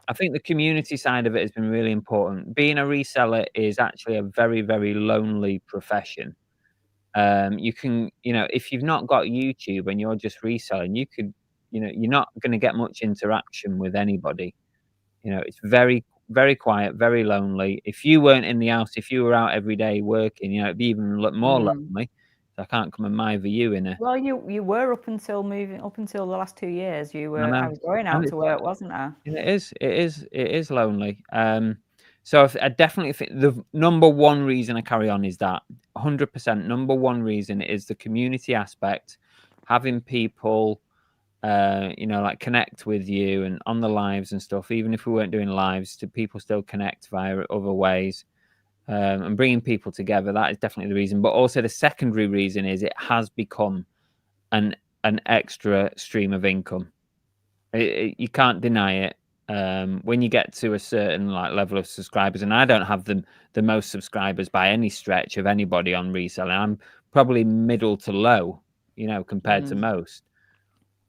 Speaker 1: I think the community side of it has been really important. Being a reseller is actually a very, very lonely profession. You can, if you've not got YouTube and you're just reselling, you're not going to get much interaction with anybody. It's very, very quiet, very lonely. If you weren't in the house, if you were out every day working, it'd be even more lonely. So I can't come and mither you in a.
Speaker 2: Well, you were up until the last 2 years.
Speaker 1: I know.
Speaker 2: I was going
Speaker 1: And
Speaker 2: out
Speaker 1: it's
Speaker 2: to work, wasn't I?
Speaker 1: it is lonely. So I definitely think the number one reason I carry on is that 100% number one reason is the community aspect, having people, like connect with you and on the lives and stuff. Even if we weren't doing lives, to people still connect via other ways, and bringing people together. That is definitely the reason. But also the secondary reason is it has become an extra stream of income. You can't deny it. When you get to a certain level of subscribers, and I don't have the most subscribers by any stretch of anybody on reselling. I'm probably middle to low, compared to most.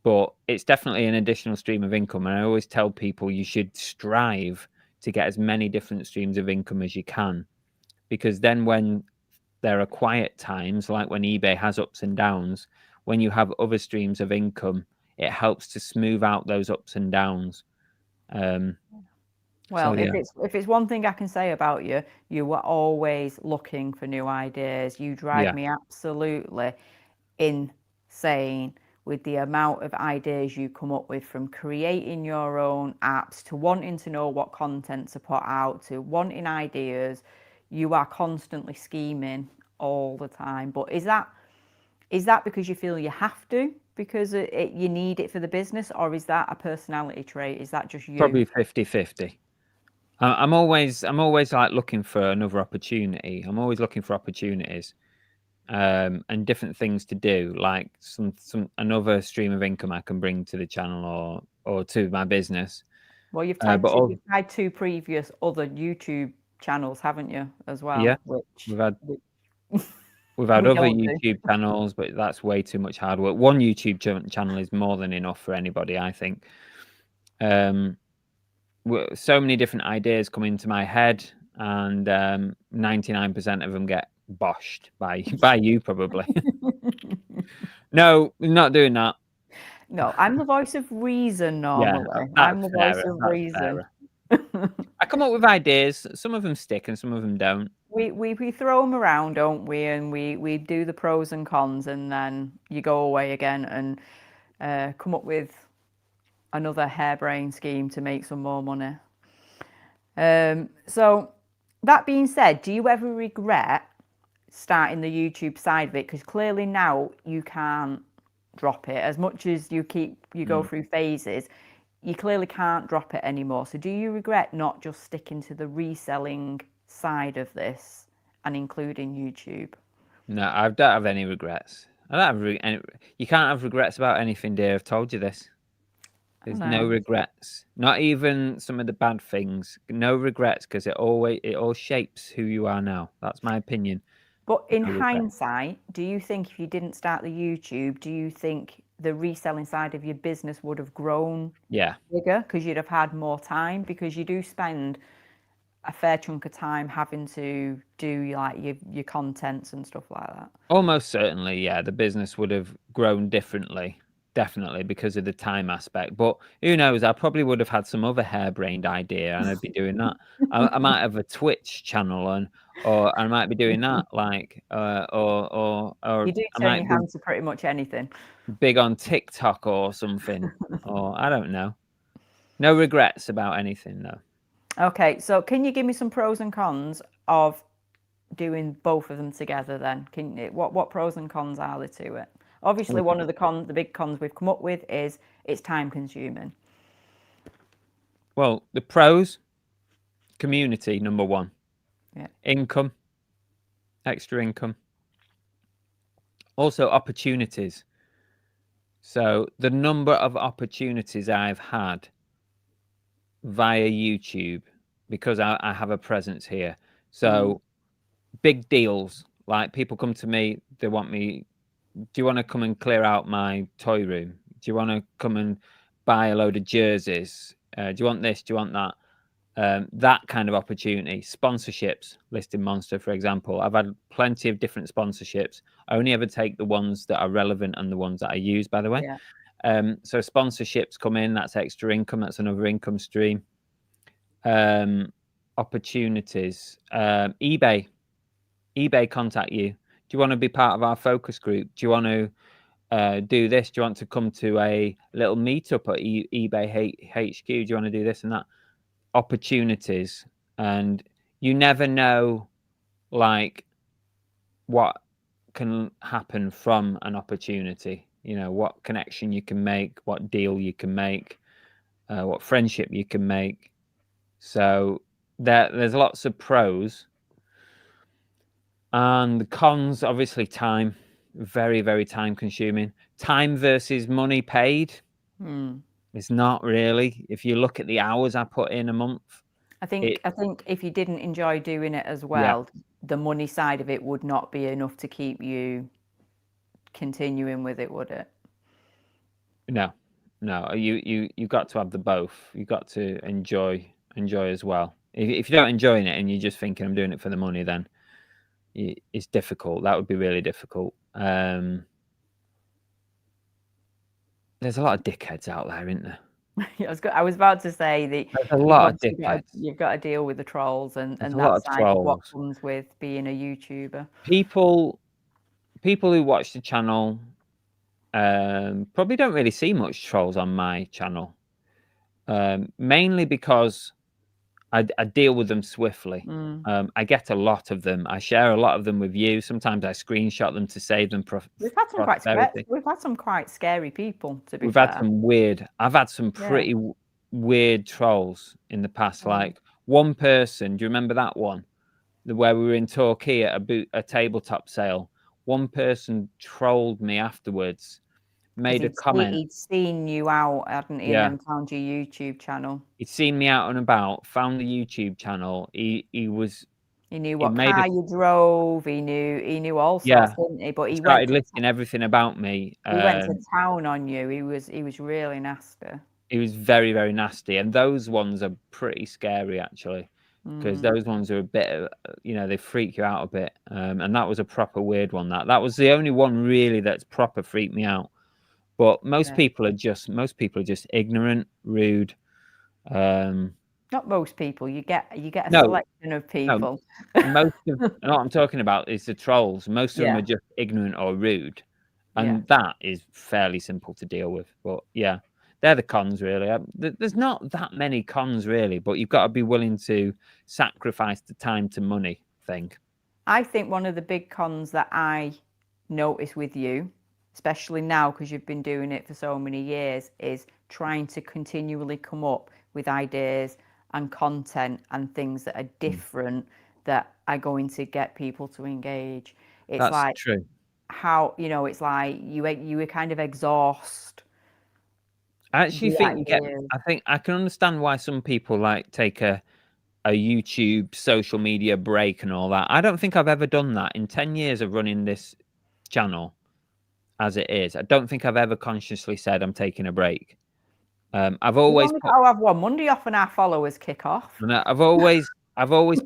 Speaker 1: But it's definitely an additional stream of income, and I always tell people you should strive to get as many different streams of income as you can, because then when there are quiet times, like when eBay has ups and downs, when you have other streams of income, it helps to smooth out those ups and downs.
Speaker 2: Well,
Speaker 1: Yeah.
Speaker 2: if it's one thing I can say about you, you were always looking for new ideas. You drive
Speaker 1: Yeah.
Speaker 2: me absolutely insane with the amount of ideas you come up with, from creating your own apps to wanting to know what content to put out to wanting ideas. You are constantly scheming all the time. But is that because you feel you have to, because you need it for the business, or is that a personality trait? Is that just you?
Speaker 1: Probably 50-50. I'm always like looking for another opportunity. I'm always looking for opportunities, and different things to do, like some another stream of income I can bring to the channel or to my business.
Speaker 2: Well,
Speaker 1: But
Speaker 2: you've tried two previous other YouTube channels, haven't you, as
Speaker 1: yeah,
Speaker 2: well, which
Speaker 1: we've had
Speaker 2: we, we
Speaker 1: other
Speaker 2: don't do.
Speaker 1: YouTube channels, but that's way too much hard work. One YouTube channel is more than enough for anybody, I think. So many different ideas come into my head, and 99% of them get boshed by you probably. No, not doing that.
Speaker 2: No, I'm the voice of reason
Speaker 1: Yeah,
Speaker 2: normally. I'm
Speaker 1: that's
Speaker 2: the voice
Speaker 1: fairer.
Speaker 2: of
Speaker 1: That's
Speaker 2: reason.
Speaker 1: fairer. I come up with ideas. Some of them stick and some of them don't.
Speaker 2: We throw them around, don't we? And we do the pros and cons, and then you go away again and come up with another harebrained scheme to make some more money. So that being said, do you ever regret starting the YouTube side of it? Because clearly now you can't drop it as much as you go through phases. You clearly can't drop it anymore. So do you regret not just sticking to the reselling side of this and including YouTube?
Speaker 1: No, I don't have any regrets. I don't have any, you can't have regrets about anything, dear. I've told you this. There's no regrets. Not even some of the bad things. No regrets, because it all shapes who you are now. That's my opinion.
Speaker 2: But in
Speaker 1: No regrets.
Speaker 2: hindsight, do you think if you didn't start the YouTube, do you think the reselling side of your business would have grown
Speaker 1: Yeah.
Speaker 2: bigger because you'd have had more time? Because you do spend a fair chunk of time having to do like your contents and stuff like that.
Speaker 1: Almost certainly, yeah. The business would have grown differently, definitely, because of the time aspect. But who knows? I probably would have had some other harebrained idea, and I'd be doing that. I might have a Twitch channel, or I might be doing that, like, or
Speaker 2: You do
Speaker 1: I
Speaker 2: turn
Speaker 1: might
Speaker 2: your
Speaker 1: be
Speaker 2: hand to pretty much anything.
Speaker 1: big on TikTok or something, or I don't know. No regrets about anything, though.
Speaker 2: Okay, so can you give me some pros and cons of doing both of them together then? What pros and cons are there to it? Obviously, one of the big cons we've come up with is it's time consuming.
Speaker 1: Well, the pros: community, number one.
Speaker 2: Yeah.
Speaker 1: Income, extra income. Also, opportunities. So the number of opportunities I've had via YouTube, because I have a presence here. So big deals, like people come to me, they want me, do you want to come and clear out my toy room? Do you want to come and buy a load of jerseys? Do you want this? Do you want that? That kind of opportunity. Sponsorships, Listing Monster, for example. I've had plenty of different sponsorships. I only ever take the ones that are relevant and the ones that I use, by the way.
Speaker 2: Yeah.
Speaker 1: So sponsorships come in, that's extra income, that's another income stream. Opportunities. eBay contact you. Do you want to be part of our focus group? Do you want to do this? Do you want to come to a little meetup at eBay HQ? Do you want to do this and that? Opportunities. And you never know, like, what can happen from an opportunity. You know, what connection you can make, what deal you can make, what friendship you can make. So there's lots of pros. And the cons, obviously, time. Very, very time consuming. Time versus money paid. It's not really. If you look at the hours I put in a month.
Speaker 2: I think if you didn't enjoy doing it as well, the money side of it would not be enough to keep you continuing with it, would it?
Speaker 1: No. You got to have the both. You got to enjoy as well. If you don't enjoy it and you're just thinking I'm doing it for the money, then it's difficult. That would be really difficult. There's a lot of dickheads out there, isn't there?
Speaker 2: I was about to say that
Speaker 1: there's a lot of dickheads.
Speaker 2: You've got to deal with the trolls and
Speaker 1: a
Speaker 2: that
Speaker 1: lot of
Speaker 2: side of what
Speaker 1: trolls.
Speaker 2: comes with being a YouTuber.
Speaker 1: People who watch the channel probably don't really see much trolls on my channel, mainly because I deal with them swiftly. I get a lot of them. I share a lot of them with you. Sometimes I screenshot them to save them
Speaker 2: We've had some quite scary people, to be fair.
Speaker 1: I've had some pretty weird trolls in the past. Like one person, do you remember that one? Where we were in Torquay at a tabletop sale. One person trolled me afterwards, made a comment.
Speaker 2: He'd seen you out, hadn't he?
Speaker 1: Yeah.
Speaker 2: And found your YouTube channel.
Speaker 1: He'd seen me out and about, found the YouTube channel. He
Speaker 2: knew what car you drove. He knew all sorts, didn't he? But
Speaker 1: he started listing everything about me.
Speaker 2: He went to town on you. He was really nasty.
Speaker 1: He was very, very nasty, and those ones are pretty scary, actually. because those ones are a bit, they freak you out a bit. And that was a proper weird one. That was the only one really that's proper freaked me out. But most people are just ignorant, rude.
Speaker 2: Not most people. You get a
Speaker 1: No,
Speaker 2: selection of
Speaker 1: no,
Speaker 2: people.
Speaker 1: most of what I'm talking about is the trolls. Most of them
Speaker 2: Yeah.
Speaker 1: are just ignorant or rude,
Speaker 2: Yeah.
Speaker 1: and that is fairly simple to deal with. But yeah, they're the cons really. There's not that many cons really, but you've got to be willing to sacrifice the time to money thing.
Speaker 2: I think one of the big cons that I notice with you, especially now because you've been doing it for so many years, is trying to continually come up with ideas and content and things that are different that are going to get people to engage. It's
Speaker 1: That's
Speaker 2: like
Speaker 1: true.
Speaker 2: how, it's like you kind of exhaust
Speaker 1: I actually
Speaker 2: the
Speaker 1: think you get.
Speaker 2: ideas.
Speaker 1: I think I can understand why some people like take a YouTube social media break and all that. I don't think I've ever done that in 10 years of running this channel as it is. I don't think I've ever consciously said I'm taking a break. I've
Speaker 2: We've
Speaker 1: always
Speaker 2: only
Speaker 1: put
Speaker 2: got to have one Monday off and our followers kick off.
Speaker 1: and I've always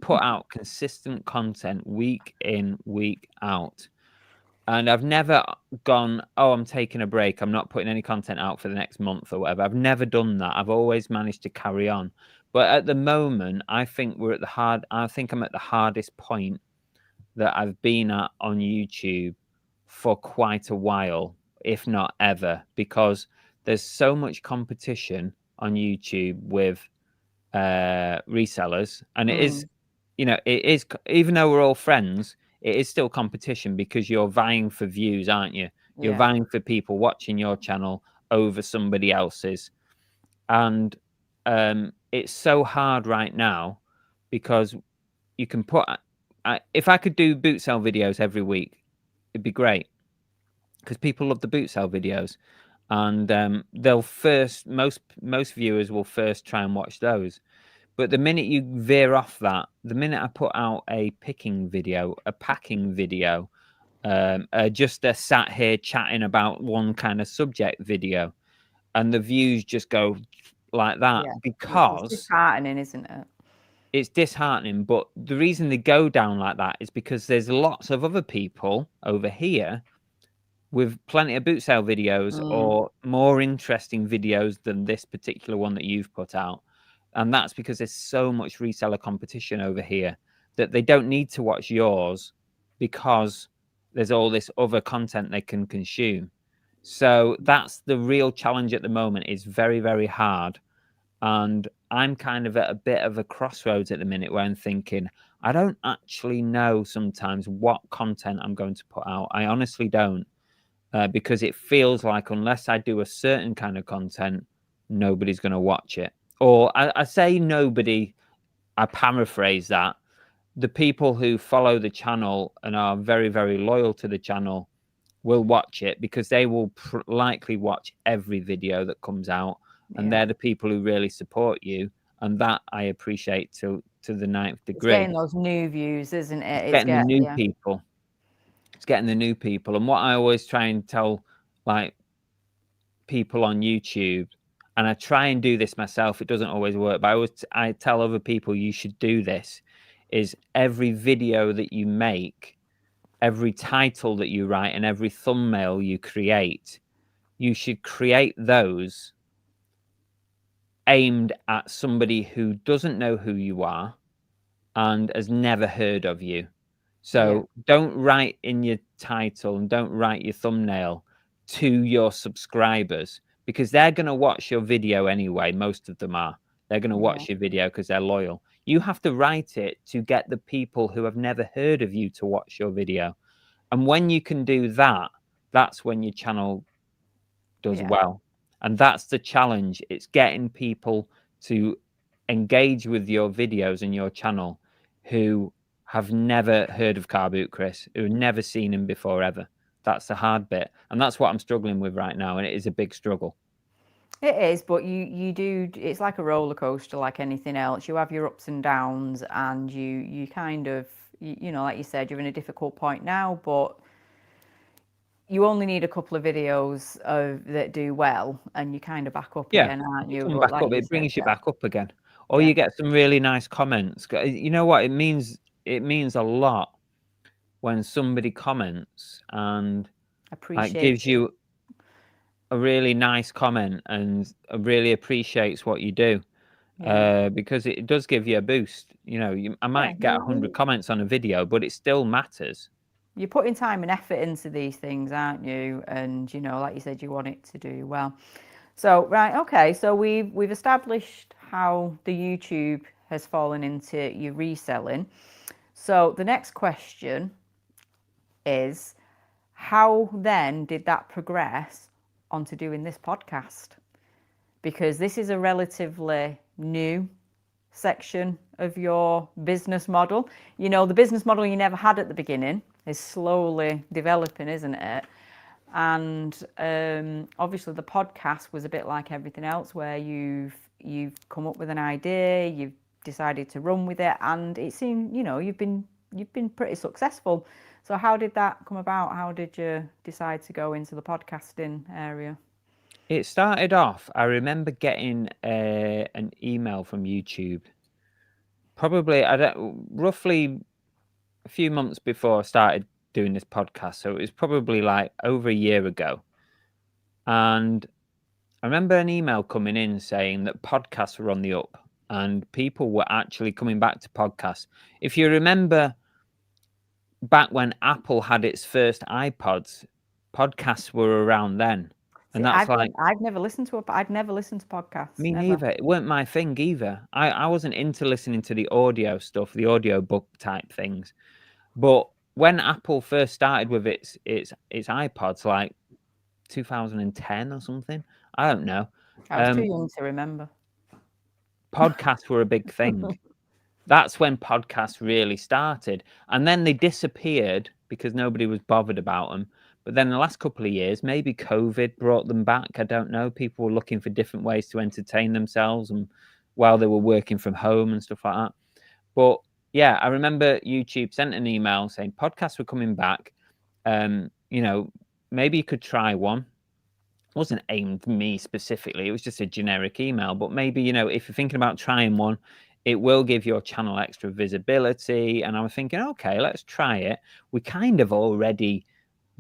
Speaker 1: put out consistent content week in, week out. And I've never gone, oh, I'm taking a break. I'm not putting any content out for the next month or whatever. I've never done that. I've always managed to carry on. But at the moment, I think I think I'm at the hardest point that I've been at on YouTube for quite a while, if not ever, because there's so much competition on YouTube with resellers, and it is, even though we're all friends, it is still competition because you're vying for views, aren't you? You're
Speaker 2: Yeah.
Speaker 1: vying for people watching your channel over somebody else's, and it's so hard right now because you can put. If I could do boot sale videos every week, it'd be great because people love the boot sale videos, and they'll first most viewers will first try and watch those. But the minute you veer off that, the minute I put out a picking video, a packing video, just a sat here chatting about one kind of subject video, and the views just go like that
Speaker 2: Yeah. It's
Speaker 1: because
Speaker 2: disheartening, isn't it?
Speaker 1: it's disheartening. But the reason they go down like that is because there's lots of other people over here with plenty of boot sale videos or more interesting videos than this particular one that you've put out. And that's because there's so much reseller competition over here that they don't need to watch yours because there's all this other content they can consume. So that's the real challenge at the moment. It's very, very hard. And I'm kind of at a bit of a crossroads at the minute where I'm thinking, I don't actually know sometimes what content I'm going to put out. I honestly don't. Because it feels like unless I do a certain kind of content, nobody's going to watch it. Or I say nobody, I paraphrase that. The people who follow the channel and are very, very loyal to the channel will watch it because they will likely watch every video that comes out. And they're the people who really support you. And that I appreciate to the ninth degree.
Speaker 2: It's getting those new views, isn't it? It's
Speaker 1: getting the new people. It's getting the new people. And what I always try and tell like people on YouTube, and I try and do this myself, it doesn't always work, but I tell other people you should do this, is every video that you make, every title that you write, and every thumbnail you create, you should create those aimed at somebody who doesn't know who you are and has never heard of you. So don't write in your title and don't write your thumbnail to your subscribers because they're going to watch your video anyway. Most of them are. They're going to watch your video because they're loyal. You have to write it to get the people who have never heard of you to watch your video. And when you can do that, that's when your channel does well. And that's the challenge. It's getting people to engage with your videos and your channel who have never heard of Car Boot Chris, who have never seen him before ever. That's the hard bit. And that's what I'm struggling with right now. And it is a big struggle.
Speaker 2: It is, but you do, it's like a roller coaster like anything else. You have your ups and downs and you kind of, like you said, you're in a difficult point now, but you only need a couple of videos that do well and you kind of back up again, aren't you?
Speaker 1: Come
Speaker 2: But
Speaker 1: back
Speaker 2: like
Speaker 1: up,
Speaker 2: you
Speaker 1: it
Speaker 2: said,
Speaker 1: brings you back up again. or you get some really nice comments. You know what? It means a lot when somebody comments and like
Speaker 2: Appreciate
Speaker 1: gives you a really nice comment and really appreciates what you do. Because it does give you a boost. You know, I might get 100 comments on a video, but it still matters.
Speaker 2: You're putting time and effort into these things, aren't you? And you know, like you said, you want it to do well. So right, okay. So we've established how the YouTube has fallen into your reselling. So the next question is, how then did that progress onto doing this podcast? Because this is a relatively new section of your business model. You know, the business model you never had at the beginning is slowly developing, isn't it? And obviously the podcast was a bit like everything else, where you've come up with an idea, you've decided to run with it, and it seemed, you know, you've been pretty successful. So how did that come about? How did you decide to go into the podcasting area?
Speaker 1: It started off, I remember getting an email from YouTube, probably roughly a few months before I started doing this podcast. So it was probably like over a year ago. And I remember an email coming in saying that podcasts were on the up and people were actually coming back to podcasts. If you remember back when Apple had its first iPods, podcasts were around then.
Speaker 2: See,
Speaker 1: And that's like,
Speaker 2: I've never listened to I'd never listened to podcasts,
Speaker 1: me
Speaker 2: never.
Speaker 1: neither. It weren't my thing either. I wasn't into listening to the audio stuff, the audio book type things. But when Apple first started with its iPods, like 2010 or something, I don't know.
Speaker 2: I was too young to remember.
Speaker 1: Podcasts were a big thing. That's when podcasts really started. And then they disappeared because nobody was bothered about them. But then the last couple of years, maybe COVID brought them back. I don't know. People were looking for different ways to entertain themselves and while they were working from home and stuff like that. But yeah, I remember YouTube sent an email saying podcasts were coming back. You know, maybe you could try one. It wasn't aimed at me specifically. It was just a generic email. But maybe, you know, if you're thinking about trying one, it will give your channel extra visibility. And I was thinking, okay, let's try it. We kind of already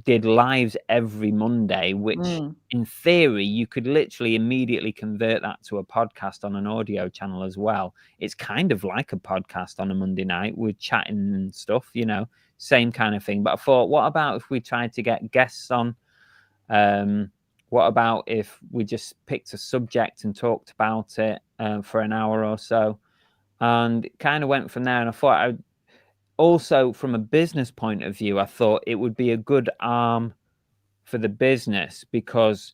Speaker 1: did lives every Monday, which in theory, you could literally immediately convert that to a podcast on an audio channel as well. It's kind of like a podcast on a Monday night with chatting and stuff, you know, same kind of thing. But I thought, what about if we tried to get guests on? What about if we just picked a subject and talked about it for an hour or so? And it kind of went from there. And I thought also from a business point of view, I thought it would be a good arm for the business, because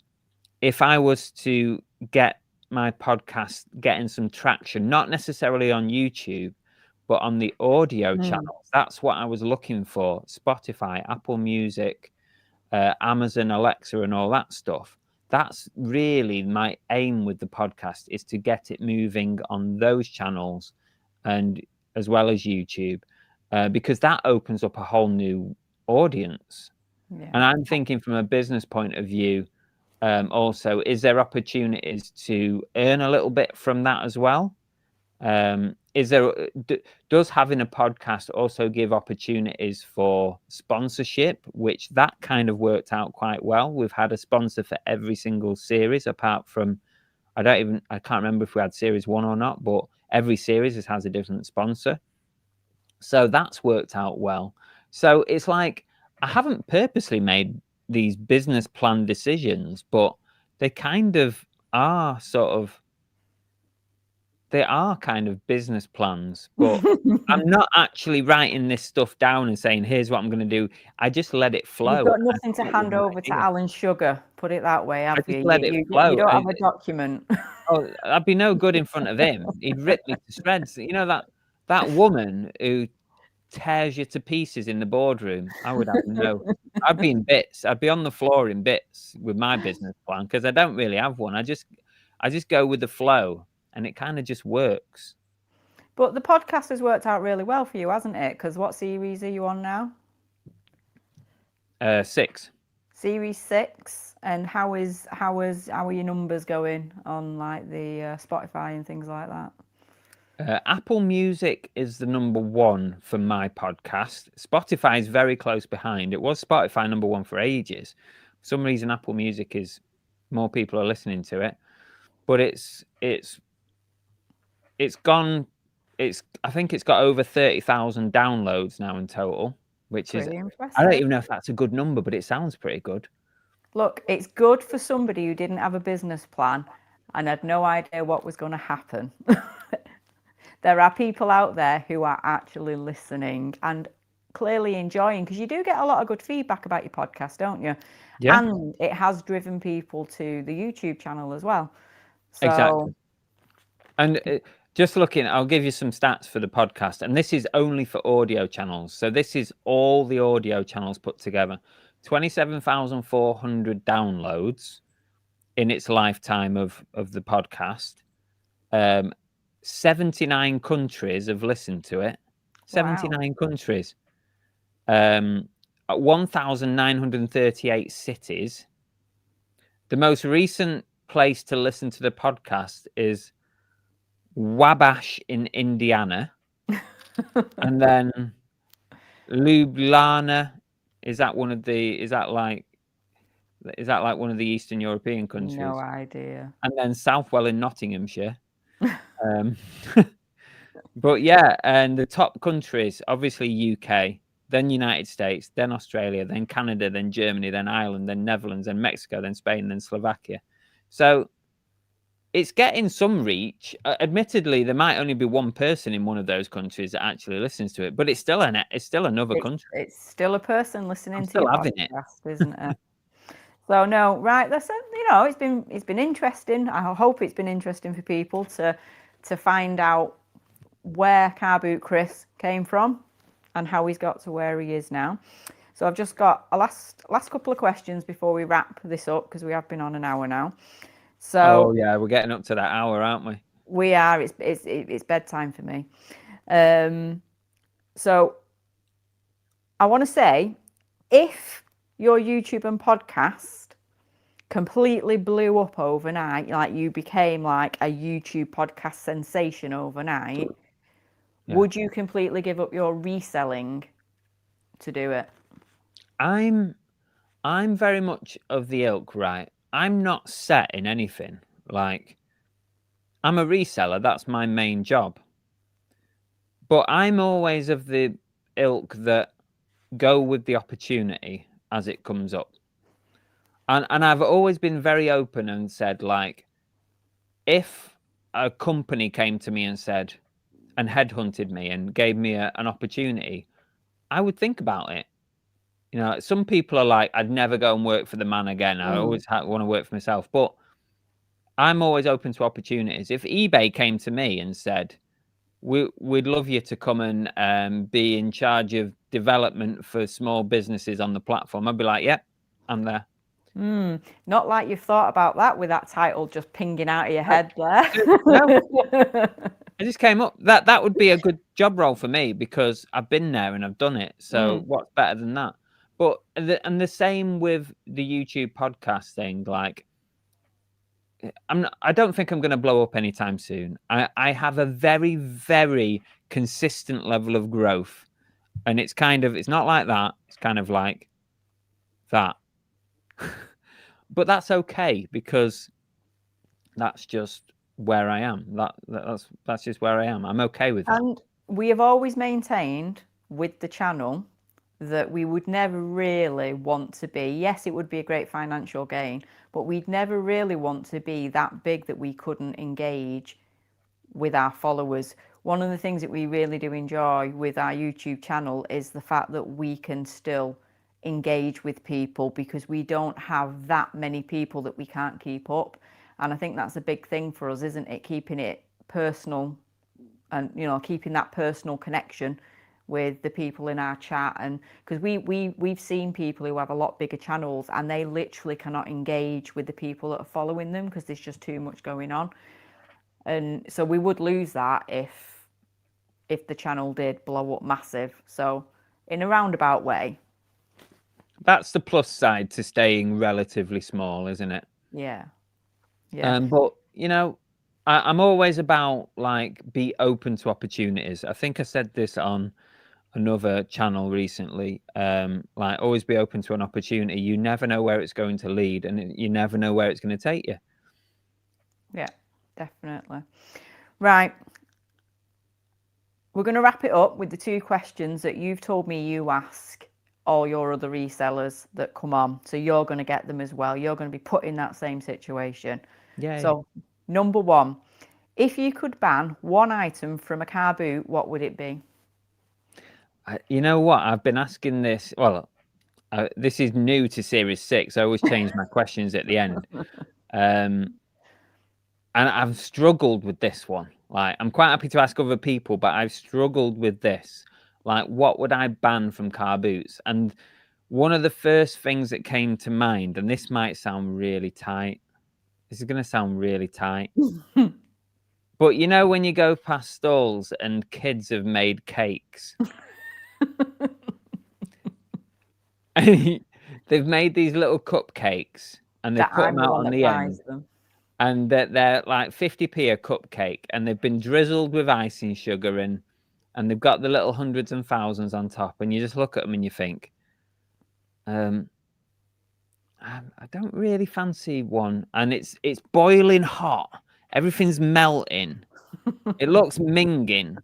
Speaker 1: if I was to get my podcast getting some traction, not necessarily on YouTube, but on the audio channels, that's what I was looking for. Spotify, Apple Music, Amazon, Alexa, and all that stuff. That's really my aim with the podcast, is to get it moving on those channels and as well as YouTube. Because that opens up a whole new audience.
Speaker 2: Yeah.
Speaker 1: And I'm thinking from a business point of view, also, is there opportunities to earn a little bit from that as well? Does having a podcast also give opportunities for sponsorship, which that kind of worked out quite well. We've had a sponsor for every single series, apart from, I can't remember if we had series 1 or not, but every series has a different sponsor. So that's worked out well. So it's like, I haven't purposely made these business plan decisions, but they kind of are they are kind of business plans, but I'm not actually writing this stuff down and saying, here's what I'm going to do. I just let it flow.
Speaker 2: You've got nothing to hand over to Alan Sugar, put it that way, have you? You don't have a document.
Speaker 1: Oh, I'd be no good in front of him. He'd rip me to shreds. You know, that woman who tears you to pieces in the boardroom, I'd be in bits. I'd be on the floor in bits with my business plan, because I don't really have one. I just go with the flow, and it kind of just works.
Speaker 2: But the podcast has worked out really well for you, hasn't it? Because what series are you on now?
Speaker 1: 6.
Speaker 2: Series 6. And how are your numbers going on like the Spotify and things like that?
Speaker 1: Apple Music is the number one for my podcast. Spotify is very close behind. It was Spotify number one for ages. For some reason, Apple Music is more people are listening to it, but it's gone. I think it's got over 30,000 downloads now in total, which is
Speaker 2: Pretty
Speaker 1: I don't
Speaker 2: impressive.
Speaker 1: even know if that's a good number, but it sounds pretty good.
Speaker 2: Look, it's good for somebody who didn't have a business plan and had no idea what was going to happen. There are people out there who are actually listening and clearly enjoying, because you do get a lot of good feedback about your podcast, don't you?
Speaker 1: Yeah,
Speaker 2: And it has driven people to the YouTube channel as well. So,
Speaker 1: exactly. And just looking, I'll give you some stats for the podcast, and this is only for audio channels. So this is all the audio channels put together. 27,400 downloads in its lifetime of the podcast. 79 countries have listened to it.
Speaker 2: wow.
Speaker 1: 79 countries. 1,938 cities. The most recent place to listen to the podcast is Wabash in Indiana, and then Ljubljana. Is that one of the? Is that like one of the Eastern European
Speaker 2: No
Speaker 1: countries?
Speaker 2: idea.
Speaker 1: And then Southwell in Nottinghamshire. Um, but yeah, and the top countries obviously UK, then United States, then Australia, then Canada, then Germany, then Ireland, then Netherlands, then Mexico, then Spain, then Slovakia. So it's getting some reach. Admittedly, there might only be one person in one of those countries that actually listens to it, but it's still another
Speaker 2: It's
Speaker 1: country.
Speaker 2: it's still a person
Speaker 1: I'm
Speaker 2: listening to
Speaker 1: still
Speaker 2: your
Speaker 1: having it.
Speaker 2: podcast, isn't it? So no, right. That's it. You know, it's been interesting. I hope it's been interesting for people to find out where Car Boot Chris came from and how he's got to where he is now. So I've just got a last couple of questions before we wrap this up, because we have been on an hour now.
Speaker 1: Oh
Speaker 2: So
Speaker 1: yeah, we're getting up to that hour, aren't we?
Speaker 2: we are. It's bedtime for me. So I want to say, if your YouTube and podcast completely blew up overnight, like you became like a YouTube podcast sensation overnight,
Speaker 1: Yeah.
Speaker 2: would you completely give up your reselling to do it?
Speaker 1: I'm very much of the ilk, right? I'm not set in anything. Like I'm a reseller, that's my main job. But I'm always of the ilk that go with the opportunity as it comes up. And I've always been very open and said, like, if a company came to me and said and headhunted me and gave me an opportunity, I would think about it. You know, some people are like, I'd never go and work for the man again. I
Speaker 2: Mm.
Speaker 1: always want to work for myself. But I'm always open to opportunities. If eBay came to me and said, we'd love you to come and be in charge of development for small businesses on the platform, I'd be like, yeah, I'm there.
Speaker 2: Not like you've thought about that with that title just pinging out of your
Speaker 1: No,
Speaker 2: head there.
Speaker 1: no, it just came up. That would be a good job role for me because I've been there and I've done it. So
Speaker 2: Mm.
Speaker 1: what's better than that? But the same with the YouTube podcast thing. Like, I don't think I'm going to blow up anytime soon. I have a very, very consistent level of growth, and it's not like that. It's kind of like that. But that's okay because that's just where I am. That's just where I am. I'm okay with that.
Speaker 2: And we have always maintained with the channel that we would never really want to be. Yes, it would be a great financial gain, but we'd never really want to be that big that we couldn't engage with our followers. One of the things that we really do enjoy with our YouTube channel is the fact that we can still engage with people, because we don't have that many people that we can't keep up. And I think that's a big thing for us, isn't it? Keeping it personal, and keeping that personal connection with the people in our chat. And because we've seen people who have a lot bigger channels and they literally cannot engage with the people that are following them because there's just too much going on. And so we would lose that if the channel did blow up massive. So in a roundabout way,
Speaker 1: That's the plus side to staying relatively small, isn't it?
Speaker 2: yeah.
Speaker 1: But I'm always about like be open to opportunities. I think I said this on another channel recently. Like always be open to an opportunity. You never know where it's going to lead, and you never know where it's going to take you.
Speaker 2: Yeah, definitely. Right. We're going to wrap it up with the 2 questions that you've told me you ask all your other resellers that come on. So you're going to get them as well. You're going to be put in that same situation.
Speaker 1: Yeah.
Speaker 2: So, number 1, if you could ban one item from a car boot, what would it be?
Speaker 1: You know what? I've been asking this. Well, this is new to Series 6. I always change my questions at the end. And I've struggled with this one. Like, I'm quite happy to ask other people, but I've struggled with this. Like, what would I ban from car boots? And one of the first things that came to mind, and this might sound really tight. This is going to sound really tight. But you know, when you go past stalls and kids have made cakes, and they've made these little cupcakes and they've
Speaker 2: That
Speaker 1: put
Speaker 2: I'm
Speaker 1: them
Speaker 2: the
Speaker 1: out
Speaker 2: one
Speaker 1: on
Speaker 2: that
Speaker 1: the
Speaker 2: buys
Speaker 1: end.
Speaker 2: them.
Speaker 1: And they're like 50p a cupcake, and they've been drizzled with icing sugar, and they've got the little hundreds and thousands on top, and you just look at them and you think, I don't really fancy one, and it's boiling hot, everything's melting, it looks minging.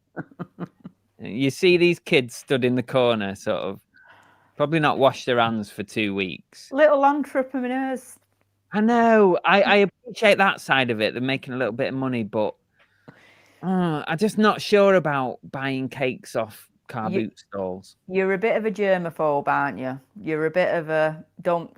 Speaker 1: You see these kids stood in the corner, sort of probably not washed their hands for 2 weeks.
Speaker 2: Little entrepreneurs.
Speaker 1: I know. I appreciate that side of it. They're making a little bit of money, but I'm just not sure about buying cakes off car
Speaker 2: You,
Speaker 1: boot stalls.
Speaker 2: you're a bit of a germaphobe, aren't you? You're a bit of a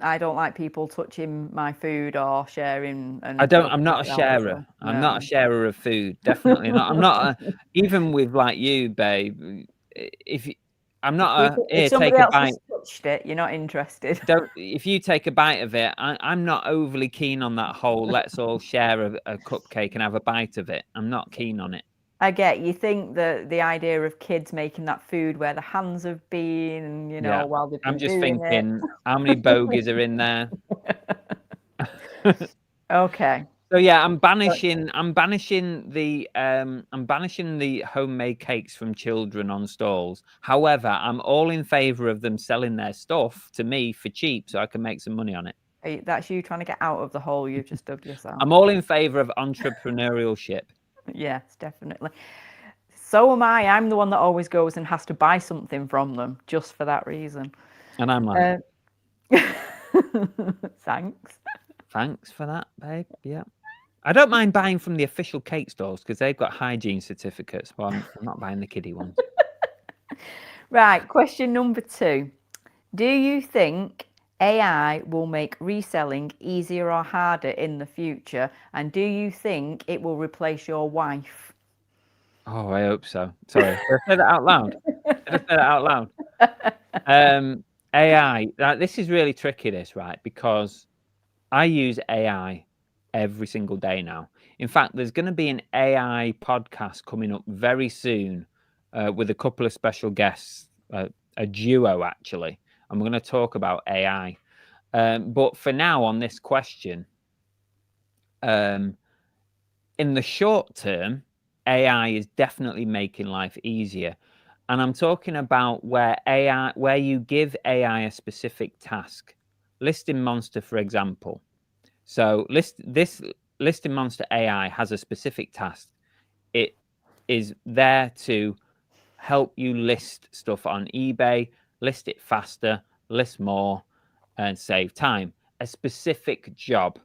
Speaker 2: I don't like people touching my food or sharing and things
Speaker 1: I'm not
Speaker 2: like
Speaker 1: a
Speaker 2: that.
Speaker 1: sharer.
Speaker 2: So,
Speaker 1: I'm not a
Speaker 2: no.
Speaker 1: sharer of food. Definitely not. I'm not even with like you, babe. If you, I'm not
Speaker 2: If
Speaker 1: here,
Speaker 2: somebody
Speaker 1: take a
Speaker 2: else
Speaker 1: bite.
Speaker 2: has touched it, you're not interested.
Speaker 1: If you take a bite of it, I'm not overly keen on that whole let's all share a cupcake and have a bite of it. I'm not keen on it.
Speaker 2: I get you think that the idea of kids making that food where the hands have been,
Speaker 1: Yeah.
Speaker 2: while they've
Speaker 1: I'm
Speaker 2: been
Speaker 1: just
Speaker 2: doing it.
Speaker 1: thinking how many bogies are in there.
Speaker 2: Okay.
Speaker 1: So yeah, I'm banishing the homemade cakes from children on stalls. However, I'm all in favor of them selling their stuff to me for cheap so I can make some money on it.
Speaker 2: That's you trying to get out of the hole you've just dug yourself.
Speaker 1: I'm all in favor of entrepreneurship.
Speaker 2: Yes, definitely. So am I. I'm the one that always goes and has to buy something from them just for that reason.
Speaker 1: And I'm like,
Speaker 2: Thanks.
Speaker 1: thanks for that, babe. Yeah. I don't mind buying from the official cake stores because they've got hygiene certificates, but I'm not buying the kiddie ones.
Speaker 2: Right, question number 2. Do you think AI will make reselling easier or harder in the future? And do you think it will replace your wife?
Speaker 1: Oh, I hope so. Sorry. Did I say that out loud? Did I say that out loud? AI. This is really tricky, this, right? Because I use AI every single day now. In fact, there's going to be an AI podcast coming up very soon with a couple of special guests, a duo actually, and we're going to talk about AI. But for now, on this question, in the short term, AI is definitely making life easier. And I'm talking about where you give AI a specific task. Listing Monster, for example. So Listing Monster AI has a specific task. It is there to help you list stuff on eBay, list it faster, list more, and save time. A specific job.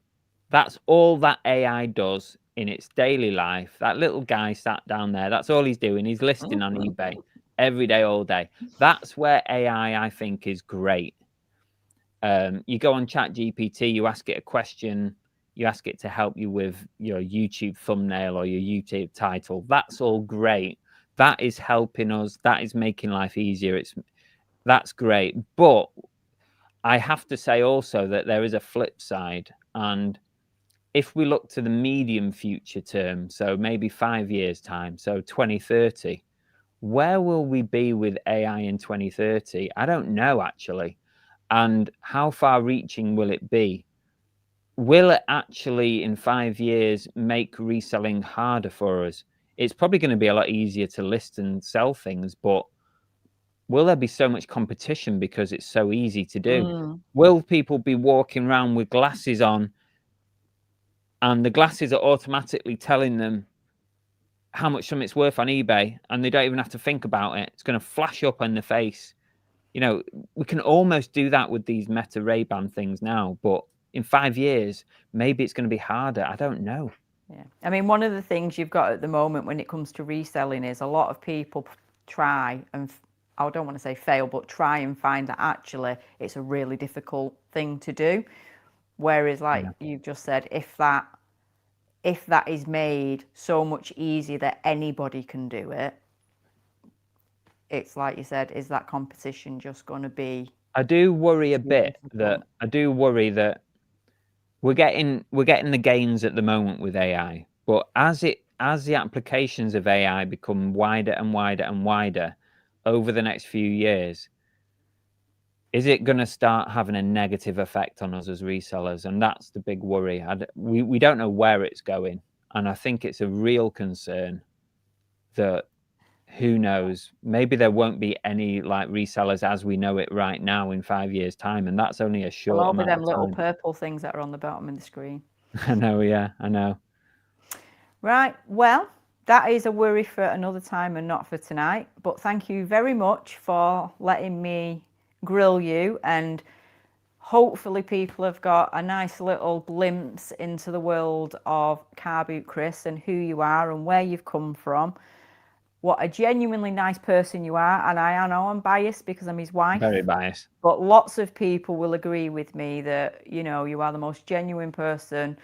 Speaker 1: That's all that AI does in its daily life. That little guy sat down there, that's all he's doing. He's listing on eBay every day, all day. That's where AI, I think, is great. You go on ChatGPT, you ask it a question, you ask it to help you with your YouTube thumbnail or your YouTube title. That's all great. That is helping us. That is making life easier. That's great. But I have to say also that there is a flip side. And if we look to the medium future term, so maybe 5 years' time, so 2030, where will we be with AI in 2030? I don't know, actually. And how far reaching will it be? will it actually in 5 years make reselling harder for us? It's probably going to be a lot easier to list and sell things, but will there be so much competition because it's so easy to do? Will people be walking around with glasses on and the glasses are automatically telling them how much something's worth on eBay and they don't even have to think about it? It's going to flash up on the face. You know, we can almost do that with these Meta Ray-Ban things now, but in 5 years, maybe it's going to be harder. I don't know.
Speaker 2: Yeah. I mean, one of the things you've got at the moment when it comes to reselling is a lot of people try and, I don't want to say fail, but try and find that actually it's a really difficult thing to do. Whereas, like you've just said, if that is made so much easier that anybody can do it, it's like you said, is that competition just going to be?
Speaker 1: I do worry a bit that we're getting the gains at the moment with AI, but as the applications of AI become wider and wider and wider over the next few years, is it going to start having a negative effect on us as resellers? And that's the big worry. We don't know where it's going, and I think it's a real concern that who knows, maybe there won't be any like resellers as we know it right now in 5 years' time, and that's only a short
Speaker 2: There'll all be
Speaker 1: amount
Speaker 2: them
Speaker 1: of
Speaker 2: little
Speaker 1: time.
Speaker 2: purple things that are on the bottom of the screen.
Speaker 1: I know, yeah, I know.
Speaker 2: Right, well, that is a worry for another time and not for tonight. But thank you very much for letting me grill you, and hopefully people have got a nice little glimpse into the world of Car Boot Chris and who you are and where you've come from. What a genuinely nice person you are, and I know I'm biased because I'm his wife.
Speaker 1: Very biased.
Speaker 2: But lots of people will agree with me that, you know, you are the most genuine person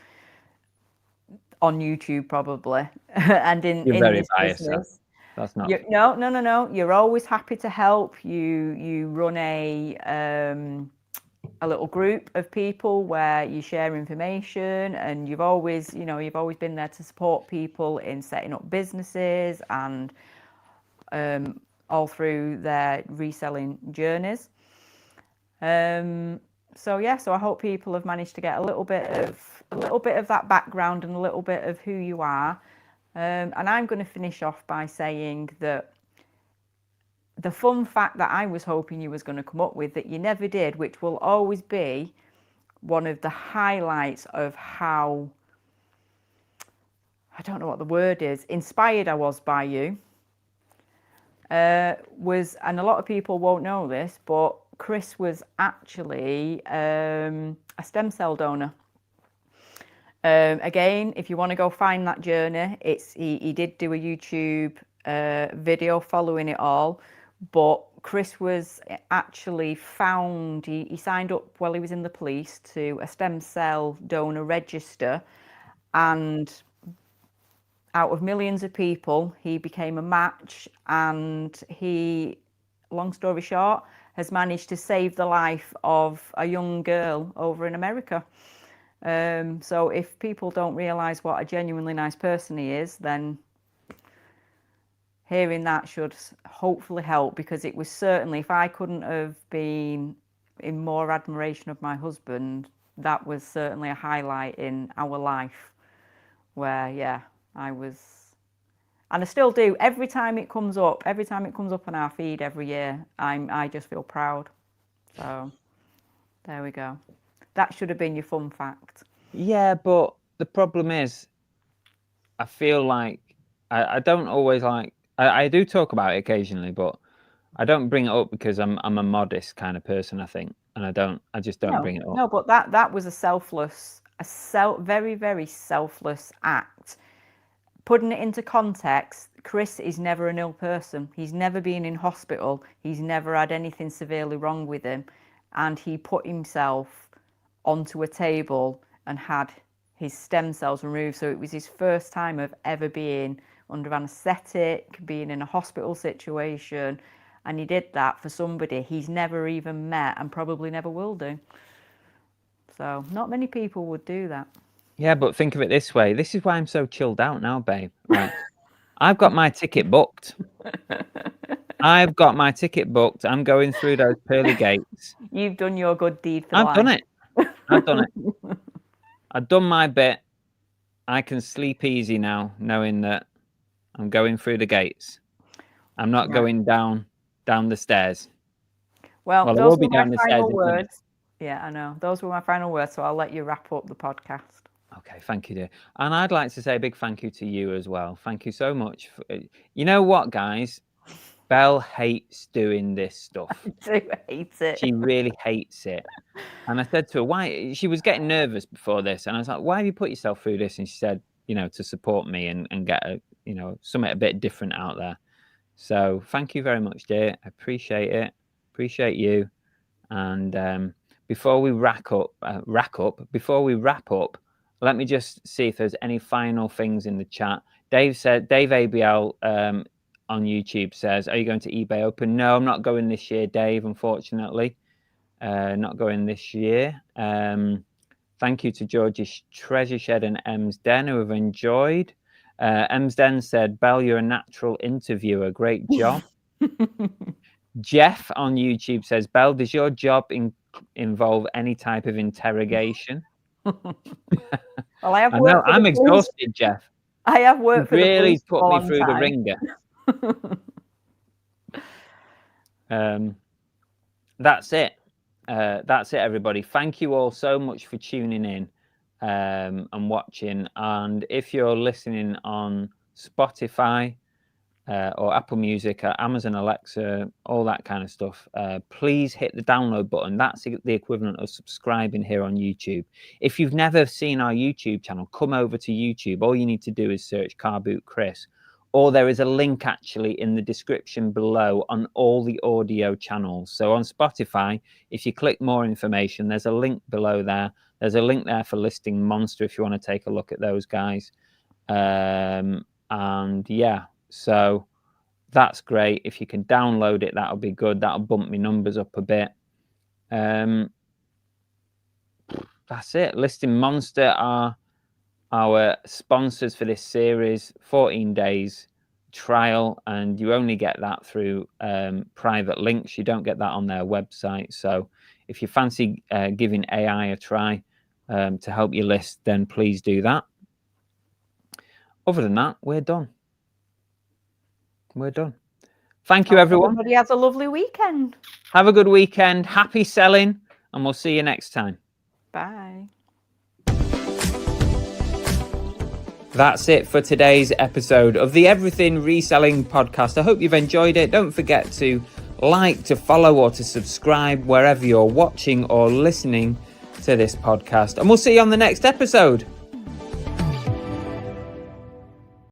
Speaker 2: on YouTube probably, and in
Speaker 1: very
Speaker 2: this
Speaker 1: biased,
Speaker 2: business.
Speaker 1: That's not.
Speaker 2: No. You're always happy to help. You run a little group of people where you share information, and you've always been there to support people in setting up businesses and all through their reselling journeys. So I hope people have managed to get a little bit of that background and a little bit of who you are. And I'm going to finish off by saying that the fun fact that I was hoping you was going to come up with that you never did, which will always be one of the highlights of how, I don't know what the word is, inspired I was by you, was, and a lot of people won't know this, but Chris was actually a stem cell donor. Again, if you want to go find that journey, he did do a YouTube video following it all, but Chris was actually found, he signed up while he was in the police to a stem cell donor register, and out of millions of people, he became a match, and he, long story short, has managed to save the life of a young girl over in America. So if people don't realise what a genuinely nice person he is, then hearing that should hopefully help, because it was certainly, if I couldn't have been in more admiration of my husband, that was certainly a highlight in our life where, I was, and I still do, every time it comes up on our feed every year, I just feel proud. So there we go. That should have been your fun fact.
Speaker 1: Yeah, but the problem is, I feel like I don't always like. I do talk about it occasionally, but I don't bring it up because I'm a modest kind of person, I think, and I just don't bring it up.
Speaker 2: No, but that was very, very selfless act. Putting it into context, Chris is never an ill person. He's never been in hospital. He's never had anything severely wrong with him. And he put himself onto a table and had his stem cells removed. So it was his first time of ever being under anaesthetic, being in a hospital situation. And he did that for somebody he's never even met and probably never will do. So not many people would do that.
Speaker 1: Yeah, but think of it this way. This is why I'm so chilled out now, babe. Right. I've got my ticket booked. I'm going through those pearly gates.
Speaker 2: You've done your good deed for life.
Speaker 1: I've done it. I've done my bit. I can sleep easy now, knowing that I'm going through the gates. I'm not going down the stairs.
Speaker 2: Well,
Speaker 1: I
Speaker 2: those
Speaker 1: will
Speaker 2: were
Speaker 1: be
Speaker 2: my
Speaker 1: down the stairs
Speaker 2: final
Speaker 1: in a minute.
Speaker 2: words. Yeah, I know. Those were my final words, so I'll let you wrap up the podcast.
Speaker 1: Okay, thank you, dear. And I'd like to say a big thank you to you as well. Thank you so much. You know what, guys? Belle hates doing this stuff.
Speaker 2: I do hate it.
Speaker 1: She really hates it. And I said to her, why? She was getting nervous before this. And I was like, why have you put yourself through this? And she said, to support me and get something a bit different out there. So thank you very much, dear. I appreciate it. Appreciate you. And before we wrap up, let me just see if there's any final things in the chat. Dave ABL on YouTube says, are you going to eBay Open? No, I'm not going this year, Dave, unfortunately. Not going this year. Thank you to George's Treasure Shed and M's Den who have enjoyed. M's Den said, Belle, you're a natural interviewer. Great job. Jeff on YouTube says, Belle, does your job involve any type of interrogation?
Speaker 2: Well, I have.
Speaker 1: I'm exhausted, Jeff.
Speaker 2: I have worked for
Speaker 1: really
Speaker 2: the police
Speaker 1: put me through the ringer. That's it. That's it, everybody. Thank you all so much for tuning in and watching. And if you're listening on Spotify or Apple Music, Amazon Alexa, all that kind of stuff, please hit the download button. That's the equivalent of subscribing here on YouTube. If you've never seen our YouTube channel, come over to YouTube. All you need to do is search Car Boot Chris, or there is a link actually in the description below on all the audio channels. So on Spotify, if you click more information, there's a link below there. There's a link there for Listing Monster if you want to take a look at those guys. And yeah, so that's great. If you can download it, that'll be good. That'll bump my numbers up a bit. That's it. Listing Monster are our sponsors for this series. 14 days trial, and you only get that through private links. You don't get that on their website. So if you fancy giving AI a try to help you list, then please do that. Other than that, we're done. We're done. Thank you, everyone.
Speaker 2: Everybody has a lovely weekend.
Speaker 1: Have a good weekend. Happy selling, and we'll see you next time.
Speaker 2: Bye.
Speaker 1: That's it for today's episode of the Everything Reselling podcast. I hope you've enjoyed it. Don't forget to like, to follow, or to subscribe wherever you're watching or listening to this podcast. And we'll see you on the next episode.